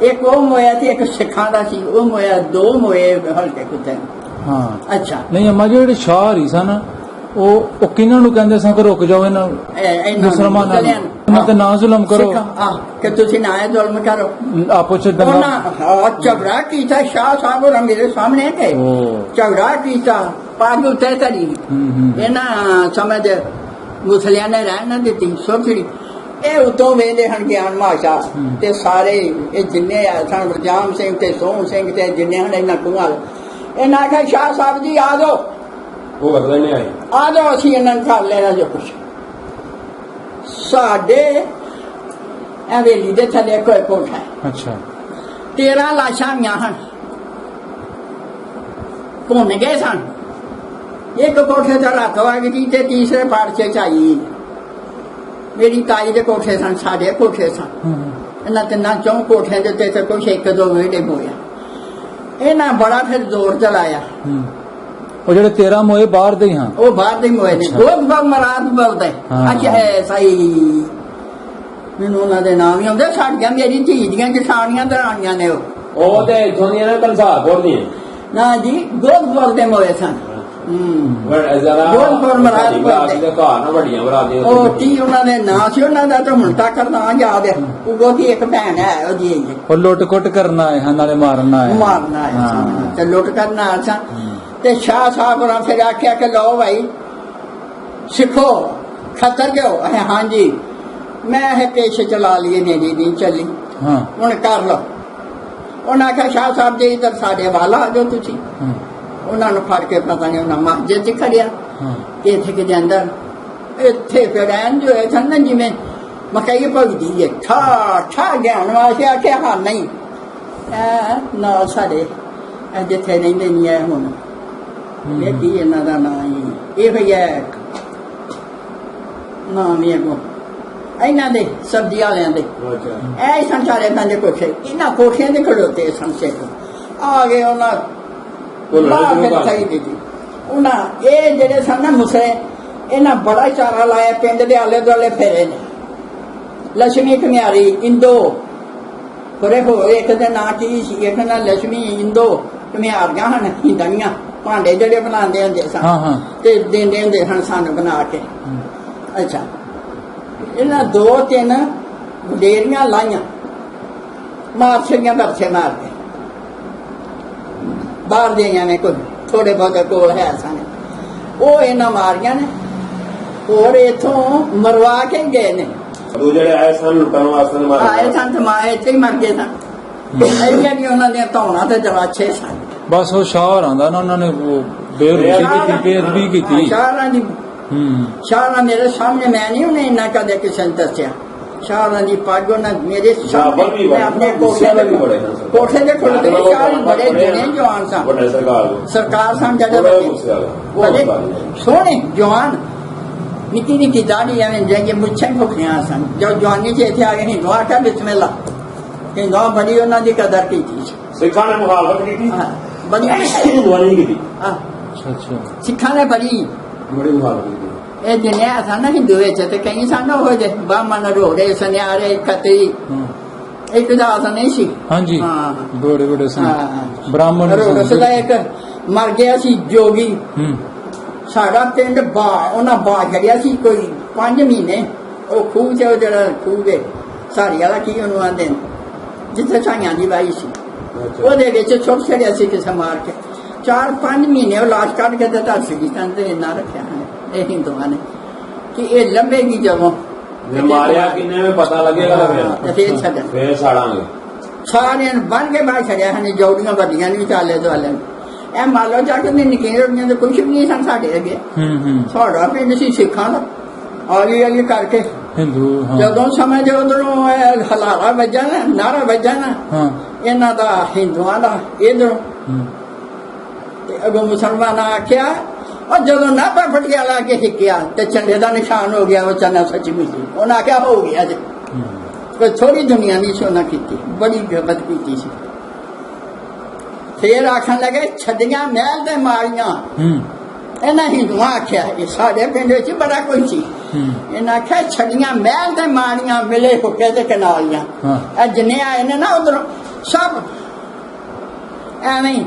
Speaker 1: ਇੱਕ ਉਹ ਮੋਇਆ ਸੀ ਇੱਕ ਸਿੱਖਾਂ ਦਾ ਸੀ ਉਹ ਮੋਇਆ 2 ਮੋਏ ਹਲਕੇ ਕੁੱਤੇ।
Speaker 2: ਹਾਂ
Speaker 1: ਅੱਛਾ
Speaker 2: ਨਹੀਂ ਅੰਮਾ ਜੀ ਜਿਹੜੇ ਸ਼ਾਹ ਹੀ ਸਨ ਉਹ ਕਿਹਨਾਂ ਨੂੰ ਕਹਿੰਦੇ ਸਨ ਕਿ ਰੁਕ ਜਾਓ ਇਹਨਾਂ ਮੁਸਲਮਾਨਾਂ ਨੂੰ ਤੇ ਨਾ ਜ਼ੁਲਮ ਕਰੋ
Speaker 1: ਕਿ ਤੁਸੀਂ ਨਾ ਜ਼ੁਲਮ ਕਰੋ
Speaker 2: ਆਪੋ ਚ
Speaker 1: ਝਗੜਾ ਕੀਤਾ ਸ਼ਾਹ ਸਾਹਿਬ ਹੋਰਾਂ ਮੇਰੇ ਸਾਹਮਣੇ ਕੇ ਝਗੜਾ ਕੀਤਾ ਪੱਗ ਉੱਤੇ ਧਰੀ ਇਹਨਾਂ ਸਮਝ ਮੁਸਲਿਆਂ ਨੇ ਰਹਿਣ ਨਾ ਦਿੱਤੀ ਸੋਚੜੀ ਇਹ ਉਤੋਂ ਵੇਂਦੇ ਹਨ ਗਿਆਨ ਮਾਸ਼ਾ ਤੇ ਸਾਰੇ ਇਹ ਜਿੰਨੇ ਆ ਸਨ ਜਾਮ ਸਿੰਘ ਤੇ ਸੋਹਣ ਸਿੰਘ ਤੇ ਜਿੰਨੇ ਹਨ ਇਹਨਾਂ ਕੁਮਾਰ ਇਹਨਾਂ ਆਖਿਆ ਸ਼ਾਹ ਸਾਹਿਬ ਜੀ ਆ ਜਾਓ।
Speaker 3: ਉਹ ਅਗਲੇ ਨੇ ਆਏ
Speaker 1: ਆ ਜਾਓ ਅਸੀਂ ਇਹਨਾਂ ਨੂੰ ਕਰ ਲੈਣਾ ਜੋ ਕੁਛ ਸਾਡੇ ਹਵੇਲੀ ਦੇ ਥੱਲੇ ਕੋਈ ਕੋਠਾ ਹੈ।
Speaker 2: ਅੱਛਾ
Speaker 1: 13 ਲਾਸ਼ਾਂ ਆਈਆਂ ਹਨ ਭੁੰਨ ਗਏ ਸਨ। ਇੱਕ ਕੋਠੇ ਤੇ ਰਾਤ ਆ ਗਈ ਤੇ ਤੀਸਰੇ ਪਾਰਚੇ ਚ ਆਈ ਮੇਰੀ ਤਾਈ ਦੇ ਕੋਠੇ ਸਨ ਸਾਡੇ ਕੋਠੇ ਸਨ ਇਹਨਾਂ 3 ਕੋਠਿਆਂ ਦੇ ਉੱਤੇ ਤੇ ਕੁਛ 1-2 ਵਿਹੜੇ ਹੋਇਆ। ਇਹਨਾਂ ਬੜਾ ਫਿਰ ਜ਼ੋਰ ਚਲਾਇਆ।
Speaker 2: ਉਹ ਜਿਹੜੇ 13 ਮੋਏ ਬਾਹਰ ਦੇ ਹਾਂ
Speaker 1: ਉਹ ਬਾਹਰ ਦੇ ਮੋਏ ਨੇ ਉਹ ਮਰਾਦ ਬੋਲਦੇ ਅੱਛਾ ਸਹੀ ਮੈਨੂੰ ਉਹਨਾਂ ਦੇ ਨਾਮ ਹੀ ਆਉਂਦੇ ਸਾਡੀਆਂ ਮੇਰੀ ਧੀ ਦੀਆਂ ਜਠਾਣੀਆਂ ਦਰਾਣੀਆਂ ਨੇ ਉਹ
Speaker 3: ਤੇ ਇੱਥੋਂ ਦੀਆਂ ਕੰਸਾਰਪੁਰ ਦੀਆਂ
Speaker 1: ਨਾ ਜੀ ਗੋਦਪੁਰ ਦੇ ਮੋਏ ਸਨ ਗੋਲਪੁਰ ਮਹਾਰਾਜਪੁਰ ਦੇ
Speaker 3: ਘਰ ਨਾ ਵੱਡੀਆਂ ਬਰਾਦੀਆਂ
Speaker 1: ਉਹ ਕੀ ਉਹਨਾਂ ਦੇ ਨਾਂ ਸੀ ਉਹਨਾਂ ਦਾ ਤਾਂ ਹੁਣ ਤੱਕ ਨਾਂ ਯਾਦ ਹੈ ਉਹ ਦੀ ਇੱਕ ਭੈਣ ਹੈ ਉਹਦੀ
Speaker 2: ਉਹ ਲੁੱਟ-ਕੁੱਟ ਕਰਨਾ ਹੈ ਨਾਲੇ ਮਾਰਨਾ ਹੈ
Speaker 1: ਤੇ ਲੁੱਟ ਕਰਨਾ ਆਸਾਂ ਤੇ ਸ਼ਾਹ ਸਾਹਿਬ ਹੋਰਾਂ ਫਿਰ ਆਖਿਆ ਕਿ ਲਓ ਭਾਈ ਸਿੱਖੋ ਖਤਰ ਗਿਓ ਹਾਂਜੀ ਮੈਂ ਇਹ ਪੇਸ਼ ਚਲਾ ਲਈਏ ਮੇਰੀ ਨਹੀਂ ਚੱਲੀ ਹੁਣ ਕਰ ਲਓ ਉਹਨਾਂ ਆਖਿਆ ਸ਼ਾਹ ਸਾਹਿਬ ਜੀ ਇੱਧਰ ਸਾਡੇ ਵਾਲਾ ਆ ਜਾਓ ਤੁਸੀਂ ਉਹਨਾਂ ਨੂੰ ਫੜ ਕੇ ਪਤਾ ਨਹੀਂ ਉਹਨਾਂ ਮਸਜਿਦ 'ਚ ਖੜਿਆ ਇੱਥੇ ਕਿ ਅੰਦਰ ਇੱਥੇ ਫਿਰ ਐਨ ਜੋ ਹੈ ਨਾ ਜਿਵੇਂ ਮਕਈ ਭਗਦੀ ਹੈ ਠਾ ਗਿਆਨ ਵਾਸਤੇ ਆਖਿਆ ਹਾਂ ਨਹੀਂ ਨਾਲ ਸਾਡੇ ਜਿੱਥੇ ਰਹਿੰਦੇ ਨਹੀਂ ਹੈ ਹੁਣ ਇਹ ਕੀ ਇਹਨਾਂ ਦਾ ਨਾਂ ਹੀ ਇਹ ਭਈਆ ਨਾਮ ਹੀ ਅੱਗੋਂ ਇਹਨਾਂ ਦੇ ਸਬਜ਼ੀ ਵਾਲਿਆਂ ਦੇ ਇਹ ਸੰਸਾਰੇ ਦੇ ਕੋਠੇ ਇਹਨਾਂ ਕੋਠਿਆਂ ਦੇ ਖੜੋਤੇ ਸਨ ਸਿੱਖ ਆ ਗਏ ਉਹਨਾਂ ਉਹਨਾਂ ਇਹ ਜਿਹੜੇ ਸਨ ਨਾ ਮੁਸਰੇ ਇਹਨਾਂ ਬੜਾ ਚਾਰਾ ਲਾਇਆ ਪਿੰਡ ਦੇ ਆਲੇ ਦੁਆਲੇ ਫੇਰੇ ਨੇ ਲక్ష్ਮੀ ਘੁਮਿਆਰੀ ਇੰਦੋ ਹੋਰੇ ਹੋਏ ਇੱਕ ਦੇ ਨਾਂ ਕੀ ਸੀ ਇੱਕ ਨਾਲ ਲక్ష్ਮੀ ਇੰਦੋ ਘੁਮਿਆਰੀਆਂ ਹਨ ਹਿੰਦਣੀਆਂ ਭਾਂਡੇ ਜਿਹੜੇ ਬਣਾਉਂਦੇ ਹੁੰਦੇ ਸਨ ਤੇ ਦਿੰਦੇ ਹੁੰਦੇ ਹਨ ਸਾਨੂੰ ਬਣਾ ਕੇ ਅੱਛਾ ਇਹਨਾਂ 2-3 ਵਡੇਰੀਆਂ ਲਾਈਆਂ ਮਾਰ ਛੜੀਆਂ ਬਰਛੇ ਮਾਰ ਕੇ ਬਾਹਰ ਦੀਆਂ ਨੇ ਕੋਈ ਥੋੜੇ ਬਹੁਤੇ ਕੋਲ ਹੈ ਸਨ ਉਹ ਇਹਨਾਂ ਮਾਰੀਆਂ ਨੇ ਹੋਰ ਇਥੋਂ ਮਰਵਾ ਕੇ ਗਏ ਨੇ
Speaker 3: ਉਹ ਜਿਹੜੇ ਆਏ ਸਨ ਲੁੱਟਣ ਵਾਸਤੇ
Speaker 1: ਆਏ ਸਨ ਤੇ ਮਾਏ ਇੱਥੇ ਹੀ ਮਰ ਗਏ ਸਨ ਇਹ ਵੀ ਉਹਨਾਂ ਦੀਆਂ ਧੌਣਾ ਤੇ ਜਵਾਛੇ ਸਨ
Speaker 2: ਬਸ ਉਹ ਸ਼ਾਹਰਾਂ ਦਾ ਨਾ ਉਹਨਾਂ ਨੇ ਬੇਰੁਜ਼ੀ ਕੀਤੀ
Speaker 1: ਸ਼ਾਹਰਾਂ ਦੀ ਸ਼ਾਹਰਾਂ ਮੇਰੇ ਸਾਹਮਣੇ ਮੈਂ ਨਹੀਂ ਉਹਨੇ ਇੰਨਾ ਕਦੇ ਕਿਸੇ ਨੂੰ ਦੱਸਿਆ ਸ਼ਾਹਰਾਂ ਦੀ ਪੱਗ ਉਹਨਾਂ ਮੇਰੇ ਸਾਹਮਣੇ ਮੈਂ ਆਪਣੇ ਕੋਠੇ ਦੇ ਖੁੱਲਦੇ ਸ਼ਾਹ ਬੜੇ ਜਣੇ ਜਵਾਨ ਸਨ ਸਰਕਾਰ ਸਨ ਜਿਹੜੇ ਬੜੇ ਸੋਹਣੇ ਜਵਾਨ ਨਿੱਕੀ ਨਿੱਕੀ ਦਾੜੀ ਐਵੇਂ ਜਿਹੜੇ ਮੁੱਛਾਂ ਫੁਕੀਆਂ ਸਨ ਜੋ ਜਵਾਨੀ 'ਚ ਇੱਥੇ ਆ ਗਏ ਹਿੰਦੂ ਆਖਿਆ ਬਿਸਮਿਲ੍ਲਾ ਹਿੰਦੂ ਬੜੀ ਉਹਨਾਂ ਦੀ ਕਦਰ ਕੀਤੀ
Speaker 3: ਸਿੱਖਾਂ ਨੇ ਮੁਖਾਲਫਤ ਕੀਤੀ
Speaker 1: ਬੜੀ
Speaker 3: ਹਿੰਦੂਆਂ ਨੇ ਕੀਤੀ
Speaker 1: ਸਿੱਖਾਂ ਨੇ ਬੜੀ
Speaker 3: ਮੁਖਾਲਫਤ ਕੀਤੀ
Speaker 1: ਇਹ ਜਿੰਨੇ ਸਨ ਹਿੰਦੂ ਵਿੱਚ ਤੇ ਕਈ ਸਨ ਉਹ ਜੇ ਬਾਮਨ ਰੋੜੇ ਸੁਨਿਆਰੇ ਖੱਤਰੀ ਇੱਕ ਦਾ ਆਸਾ ਨਹੀਂ ਸੀ
Speaker 2: ਹਾਂਜੀ ਬੜੇ ਬੜੇ ਸਨ ਬ੍ਰਾਹਮਣ
Speaker 1: ਰੋੜਾ ਇੱਕ ਮਰ ਗਿਆ ਸੀ ਜੋਗੀ ਸਾਡਾ ਪਿੰਡ ਉਹਨਾਂ ਛੜਿਆ ਸੀ ਕੋਈ 5 ਮਹੀਨੇ ਉਹ ਖੂਹ ਚ ਜਿਹੜਾ ਖੂਹ ਦੇ ਸਾਰੀ ਵਾਲਾ ਕੀ ਉਹਨੂੰ ਆਂਦੇ ਜਿੱਥੇ ਛਾਈਆਂ ਦੀ ਵਾਈ ਸੀ ਉਹਦੇ ਵਿੱਚ ਛੁੱਟ ਛੜਿਆ ਸੀ ਕਿਸੇ ਮਾਰ ਕੇ 4-5 ਮਹੀਨੇ ਉਹ ਲਾਸ਼ ਕੱਢ ਕੇ ਤੇ ਧਰ ਸੀ ਤੇ ਇੰਨਾ ਰੱਖਿਆ ਇਹ ਹਿੰਦੂਆਂ ਨੇ ਕਿ ਇਹ ਲੰਬੇਗੀ ਜਦੋਂ
Speaker 3: ਮਾਰਿਆ ਕਿੰਨੇ ਵਿੱਚ ਪਤਾ ਲੱਗੇਗਾ
Speaker 1: ਫਿਰ ਛੱਡ
Speaker 3: ਫੇਰ ਸਾੜਾਂਗੇ
Speaker 1: ਸਾਰਿਆਂ ਨੂੰ ਬੰਨ ਕੇ ਬਾਹਰ ਛੜਿਆ ਹਨ ਜੋੜੀਆਂ ਵੱਡੀਆਂ ਨਹੀਂ ਚਾਲੇ ਦੁਆਲੇ ਇਹ ਮੰਨ ਲਓ ਜਾ ਕੇ ਨਿੱਕੀਆਂ ਰੋਟੀਆਂ ਤੇ ਕੁਛ ਵੀ ਨਹੀਂ ਸਨ ਸਾਡੇ ਅੱਗੇ ਸਾਡਾ ਪਿੰਡ ਸੀ ਸਿੱਖਾਂ ਦਾ ਆਲੀ ਕਰਕੇ
Speaker 2: ਹਿੰਦੂ
Speaker 1: ਜਦੋਂ ਸਮੇਂ ਜੇ ਉਧਰੋਂ ਹਲਾਰਾ ਵੱਜਾ ਨਾ ਨਾਰਾ ਵੱਜਾ ਨਾ ਇਹਨਾਂ ਦਾ ਹਿੰਦੂਆਂ ਦਾ ਇਧਰੋਂ ਤੇ ਅਗੋਂ ਮੁਸਲਮਾਨਾਂ ਆਖਿਆ और जो नापा पटियाला के हिकिया तो झंडे का निशान हो गया वो चना सची मिली उन्हें आख्या हो गया जी कोई थोड़ी दुनिया नहीं सी उन्हें की बड़ी बदपीती सी फिर आखन लगे छड़िया महल दे मारियां इन्हें हिंदुआ आख्या साढ़े पिंड च बड़ा कोई सी इन्हें आख्या छड़िया महल दे मारियां मिले हुके ते कनालियां जिन्ने आए ने ना उधरों सब एवं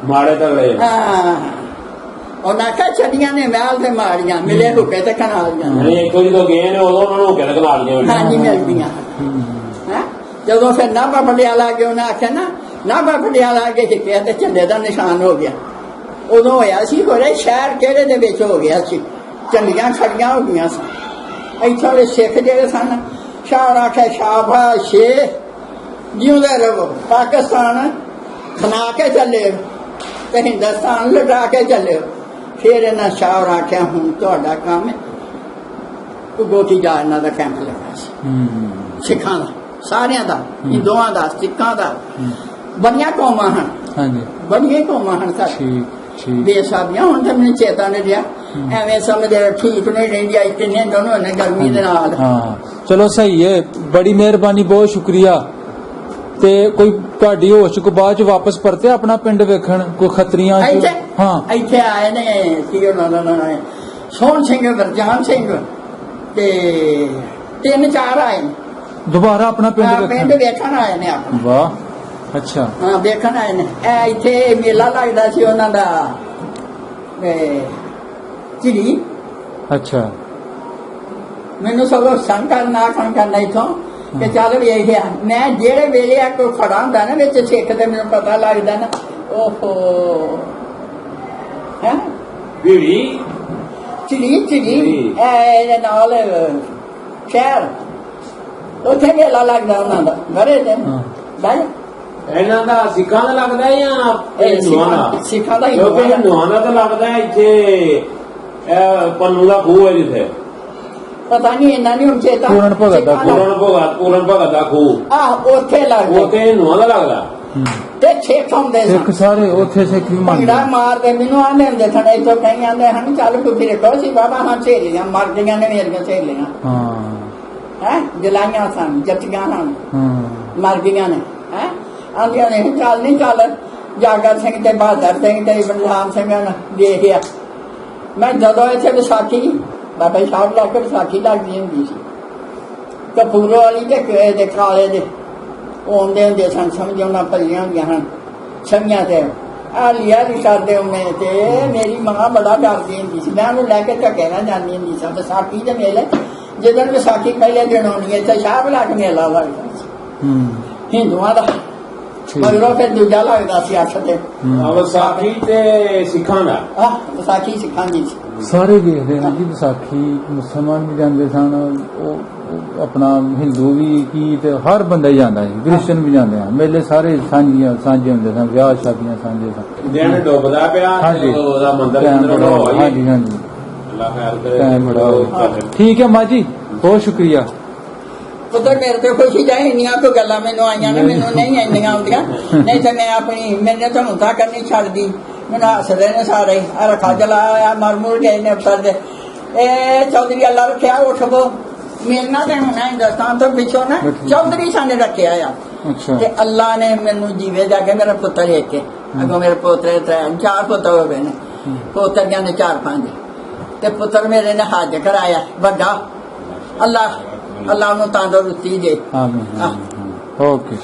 Speaker 3: माड़े तगड़े
Speaker 1: ਉਹਨਾਂ ਕਾ ਛੜੀਆਂ ਨੇ ਮਹਿਲ ਤੇ ਮਾਰੀਆਂ ਮਿਲੇ ਹੁਕੇ ਤੇ ਕਨਾਲੀਆਂ
Speaker 3: ਨਹੀਂ ਇੱਕੋ ਜਦੋਂ ਗਏ ਨੇ ਉਦੋਂ ਉਹਨਾਂ ਨੂੰ ਹੁਕੇ ਤੇ ਕਨਾਲੀਆਂ
Speaker 1: ਹਾਂਜੀ ਮਿਲਦੀਆਂ ਹੈ ਜਦੋਂ ਫਿਰ ਨਾਭਾ ਪਟਿਆਲਾ ਕੇ ਉਹਨਾਂ ਆਖਿਆ ਨਾ ਨਾਭਾ ਪਟਿਆਲਾ ਕੇ ਹਿੱਕਿਆ ਤੇ ਝੰਡੇ ਦਾ ਨਿਸ਼ਾਨ ਹੋ ਗਿਆ ਉਦੋਂ ਹੋਇਆ ਸੀ ਹੋਰੇ ਸ਼ਹਿਰ ਕਿਹੜੇ ਦੇ ਵਿੱਚ ਹੋ ਗਿਆ ਸੀ ਝੰਡੀਆਂ ਖੜੀਆਂ ਹੋ ਗਈਆਂ ਸਨ ਇੱਥੋਂ ਦੇ ਸਿੱਖ ਜਿਹੜੇ ਸਨ ਸ਼ਾਹ ਆਖਿਆ ਸ਼ਾਬਾਸ਼ ਜਿਉਂਦੇ ਰਹੋ ਪਾਕਿਸਤਾਨ ਖਨਾ ਕੇ ਚੱਲੇ ਤੇ ਹਿੰਦੁਸਤਾਨ ਲੁਟਾ ਕੇ ਚੱਲੇ फिर इन्हें शाह आख्या हूं तुहाडा काम है गोटी जा इन्हों का कैंप लगा सिखा का सारिया का हिंदुआ का सिखा का बड़िया कौमां हैं बड़िया कौमां हैं बेसाबियां हूं तो मैंने चेता नहीं रहा एवं समझे ठीक नहीं रही किन्ने दोनों ने गर्मी के नाल
Speaker 2: चलो सही है बड़ी मेहरबानी बहुत शुक्रिया ਤੇ ਕੋਈ ਤੁਹਾਡੀ ਹੋਸ਼ ਕੋ ਬਾਅਦ ਚ ਵਾਪਸ ਪਰਤੇ ਆਪਣਾ ਪਿੰਡ ਵੇਖਣ ਕੋਈ ਖੱਤਰੀਆਂ
Speaker 1: ਇੱਥੇ ਆਏ ਨੇ ਕੀ ਉਹਨਾਂ ਦਾ ਨਾਮ ਹੈ ਸੋਹਣ ਸਿੰਘ ਵਰਜਾਨ ਸਿੰਘ ਤੇ 3-4 ਆਏ
Speaker 2: ਦੁਬਾਰਾ ਆਪਣਾ ਪਿੰਡ
Speaker 1: ਵੇਖਣ ਆਏ ਨੇ ਆਪਣਾ
Speaker 2: ਵਾਹ ਅੱਛਾ
Speaker 1: ਵੇਖਣ ਆਏ ਨੇ ਇਹ ਇੱਥੇ ਮੇਲਾ ਲੱਗਦਾ ਸੀ ਉਹਨਾਂ ਦਾ ਚਿੜੀ
Speaker 2: ਅੱਛਾ
Speaker 1: ਮੈਨੂੰ ਸਗੋਂ ਸੰਕਰ ਨਾ ਕਰਨਾ ਇਥੋਂ ਕਿ ਚੱਲ ਵੇਖਿਆ ਮੈਂ ਜਿਹੜੇ ਵੇਲੇ ਆ ਕੋਈ ਖੜਾ ਹੁੰਦਾ ਨਾ ਵਿੱਚ ਸਿੱਖ ਤੇ ਮੈਨੂੰ ਪਤਾ ਲੱਗਦਾ ਨਾ ਓਹੋ ਹੈ
Speaker 3: ਵੀੜੀ
Speaker 1: ਚਿੜੀ ਇਹਦੇ ਨਾਲ ਸ਼ਹਿਰ ਉੱਥੇ ਮੇਲਾ ਲੱਗਦਾ ਉਹਨਾਂ ਦਾ ਘਰੇ ਤੇ ਬਾਈ
Speaker 3: ਇਹਨਾਂ ਦਾ ਸਿੱਖਾਂ ਦਾ ਲੱਗਦਾ ਜਾਂ ਹਿੰਦੂਆਂ ਦਾ?
Speaker 1: ਸਿੱਖਾਂ ਦਾ
Speaker 3: ਕਿਉਂਕਿ ਹਿੰਦੂਆਂ ਦਾ ਤਾਂ ਲੱਗਦਾ ਇੱਥੇ ਇਹ ਪੰਨੂ ਦਾ ਖੂਹ ਹੈ ਜਿੱਥੇ
Speaker 1: ਪਤਾ ਨਹੀਂ ਇਹਨਾਂ ਨਹੀਂ ਹੁਣ ਚੇਤਾ
Speaker 2: ਪੂਰਨ ਭਗਤ
Speaker 3: ਦਾ ਖੂਹ
Speaker 1: ਉੱਥੇ ਲੱਗਦਾ
Speaker 3: ਉਹ ਤੇ ਹਿੰਦੂਆਂ ਦਾ ਲੱਗਦਾ
Speaker 1: ਤੇ ਛੇਕ ਹੁੰਦੇ
Speaker 2: ਸਿੱਖ ਸਾਰੇ ਉੱਥੇ ਸਿੱਖ ਵੀ ਮੰਨਦੇ
Speaker 1: ਭੰਗੜਾ ਮਾਰਦੇ ਮੈਨੂੰ ਆਂਦੇ ਹੁੰਦੇ ਸਨ ਇੱਥੋਂ ਕਈ ਆਂਦੇ ਹਨ ਚੱਲ ਕੋਈ ਫਿਰ ਕਹੋ ਸੀ ਬਾਬਾ ਹਾਂ ਸਹੇਲੀਆਂ ਮਰ ਗਈਆਂ ਨੇ ਮੇਰੀਆਂ ਸਹੇਲੀਆਂ ਹੈ ਜਲਾਈਆਂ ਸਨ ਜੱਟੀਆਂ ਹਨ ਮਰ ਗਈਆਂ ਨੇ ਹੈ ਆਂਦੀਆਂ ਨੇ ਚੱਲ ਨਹੀਂ ਚੱਲ ਜਾਗਰ ਸਿੰਘ ਤੇ ਬਹਾਦਰ ਸਿੰਘ ਤੇ ਬਲਰਾਮ ਸਿੰਘ ਨੇ ਦੇਖਿਆ ਮੈਂ ਜਦੋਂ ਇੱਥੇ ਵਿਸਾਖੀ ਬਾਬਾ ਸਾਹਿਬ ਲਾ ਕੇ ਵਿਸਾਖੀ ਲੱਗਦੀ ਹੁੰਦੀ ਸੀ ਕਪੂਰੋ ਵਾਲੀ ਤੇ ਕਾਲੇ ਦੇ ਆਉਂਦੇ ਹੁੰਦੇ ਸਨ ਸਮਝਾਉਣਾ ਭੱਲੀਆਂ ਹੁੰਦੀਆਂ ਹਨ ਛਮੀਆਂ ਤੇ ਆ ਲਿਆ ਨਹੀਂ ਕਰਦੇ ਉਹਨੇ ਤੇ ਮੇਰੀ ਮਾਂ ਬੜਾ ਡਰਦੀ ਹੁੰਦੀ ਸੀ ਮੈਂ ਉਹਨੂੰ ਲੈ ਕੇ ਧੱਕੇ ਨਾਲ ਜਾਂਦੀ ਹੁੰਦੀ ਸੀ ਵਿਸਾਖੀ ਦੇ ਮੇਲੇ ਜਦੋਂ ਵਿਸਾਖੀ ਪਹਿਲੇ ਦਿਨ ਆਉਣੀ ਹੈ ਤੇ ਸ਼ਾਹ ਬਲਾ ਕੇ ਮੇਲਾ ਲੱਗਦਾ ਸੀ ਹਿੰਦੂਆਂ ਦਾ ਮਗਰੋਂ ਫਿਰ ਦੂਜਾ ਲੱਗਦਾ ਸੀ ਅੱਠ ਤੇ
Speaker 3: ਵਿਸਾਖੀ ਤੇ ਸਿੱਖਾਂ ਦਾ
Speaker 1: ਵਿਸਾਖੀ ਸਿੱਖਾਂ ਦੀ ਸੀ
Speaker 2: ਸਾਰੇ ਵੇਖਦੇ ਨੇ ਜੀ ਵਿਸਾਖੀ ਮੁਸਲਮਾਨ ਵੀ ਜਾਂਦੇ ਸਨ ਉਹ ਆਪਣਾ ਹਿੰਦੂ ਵੀ ਕੀ ਤੇ ਹਰ ਬੰਦਾ ਹੀ ਜਾਂਦਾ ਸੀ ਕ੍ਰਿਸਚਨ ਵੀ ਜਾਂਦੇ ਆ ਮੇਲੇ ਸਾਰੇ ਸਾਂਝੇ ਹੁੰਦੇ ਸਨ ਵਿਆਹ ਸ਼ਾਦੀਆਂ ਸਾਂਝੇ ਸਨ
Speaker 3: ਦਿਨ ਡੁੱਬਦਾ ਪਿਆ ਉਹਦਾ ਮੰਦਰ
Speaker 2: ਹਾਂਜੀ
Speaker 3: ਅੱਲਾਹ ਖੈਰ ਕਰੇ
Speaker 2: ਠੀਕ ਹੈ ਮਾਜੀ ਬਹੁਤ ਸ਼ੁਕਰੀਆ
Speaker 1: ਪੁੱਤਰ ਮੇਰੇ ਤੇ ਖੁਸ਼ੀ ਜਾਏ ਇੰਨੀਆਂ ਕੋ ਗੱਲਾਂ ਮੈਨੂੰ ਆਈਆਂ ਨੇ ਮੈਨੂੰ ਨਹੀਂ ਇੰਨੀਆਂ ਆਉਂਦੀਆਂ ਨਹੀਂ ਤੇ ਮੈਂ ਆਪਣੀ ਮੈਨੇ ਤਾਂ ਮੁੱਦਾ ਕਰਨੀ ਛੱਡਦੀ ਮੈਨੂੰ ਹੱਸਦੇ ਨੇ ਸਾਰੇ ਆ ਰਖਾ ਜਲਾਇਆ ਮਰਮੂਰ ਗਏ ਨੇ ਅਫਸਰ ਦੇ ਇਹ ਚੌਧਰੀ ਅੱਲਾ ਰੱਖਿਆ ਉਠਬੋ ਮਿਲਣਾ ਤੇ ਹੋਣਾ ਹਿੰਦੁਸਤਾਨ ਤੋਂ ਪਿੱਛੋਂ ਨਾ ਚੌਧਰੀ ਸਾਨੇ ਰੱਖਿਆ ਆ ਤੇ ਅੱਲਾ ਨੇ ਮੈਨੂੰ ਜੀਵੇ ਜਾ ਕੇ ਮੇਰਾ ਪੁੱਤਰ ਇੱਕ ਕੇ ਅੱਗੋਂ ਮੇਰੇ ਪੋਤਰੇ ਚਾਰ ਪੁੱਤਰ ਹੋ ਗਏ ਨੇ ਪੋਤਰੀਆਂ ਨੇ 4-5 ਤੇ ਪੁੱਤਰ ਮੇਰੇ ਨੇ ਹੱਜ ਕਰਾਇਆ ਵੱਡਾ ਅੱਲਾ ਨੂੰ ਤੰਦਰੁਸਤੀ ਦੇ
Speaker 2: ਆਮੀਨ ਓਕੇ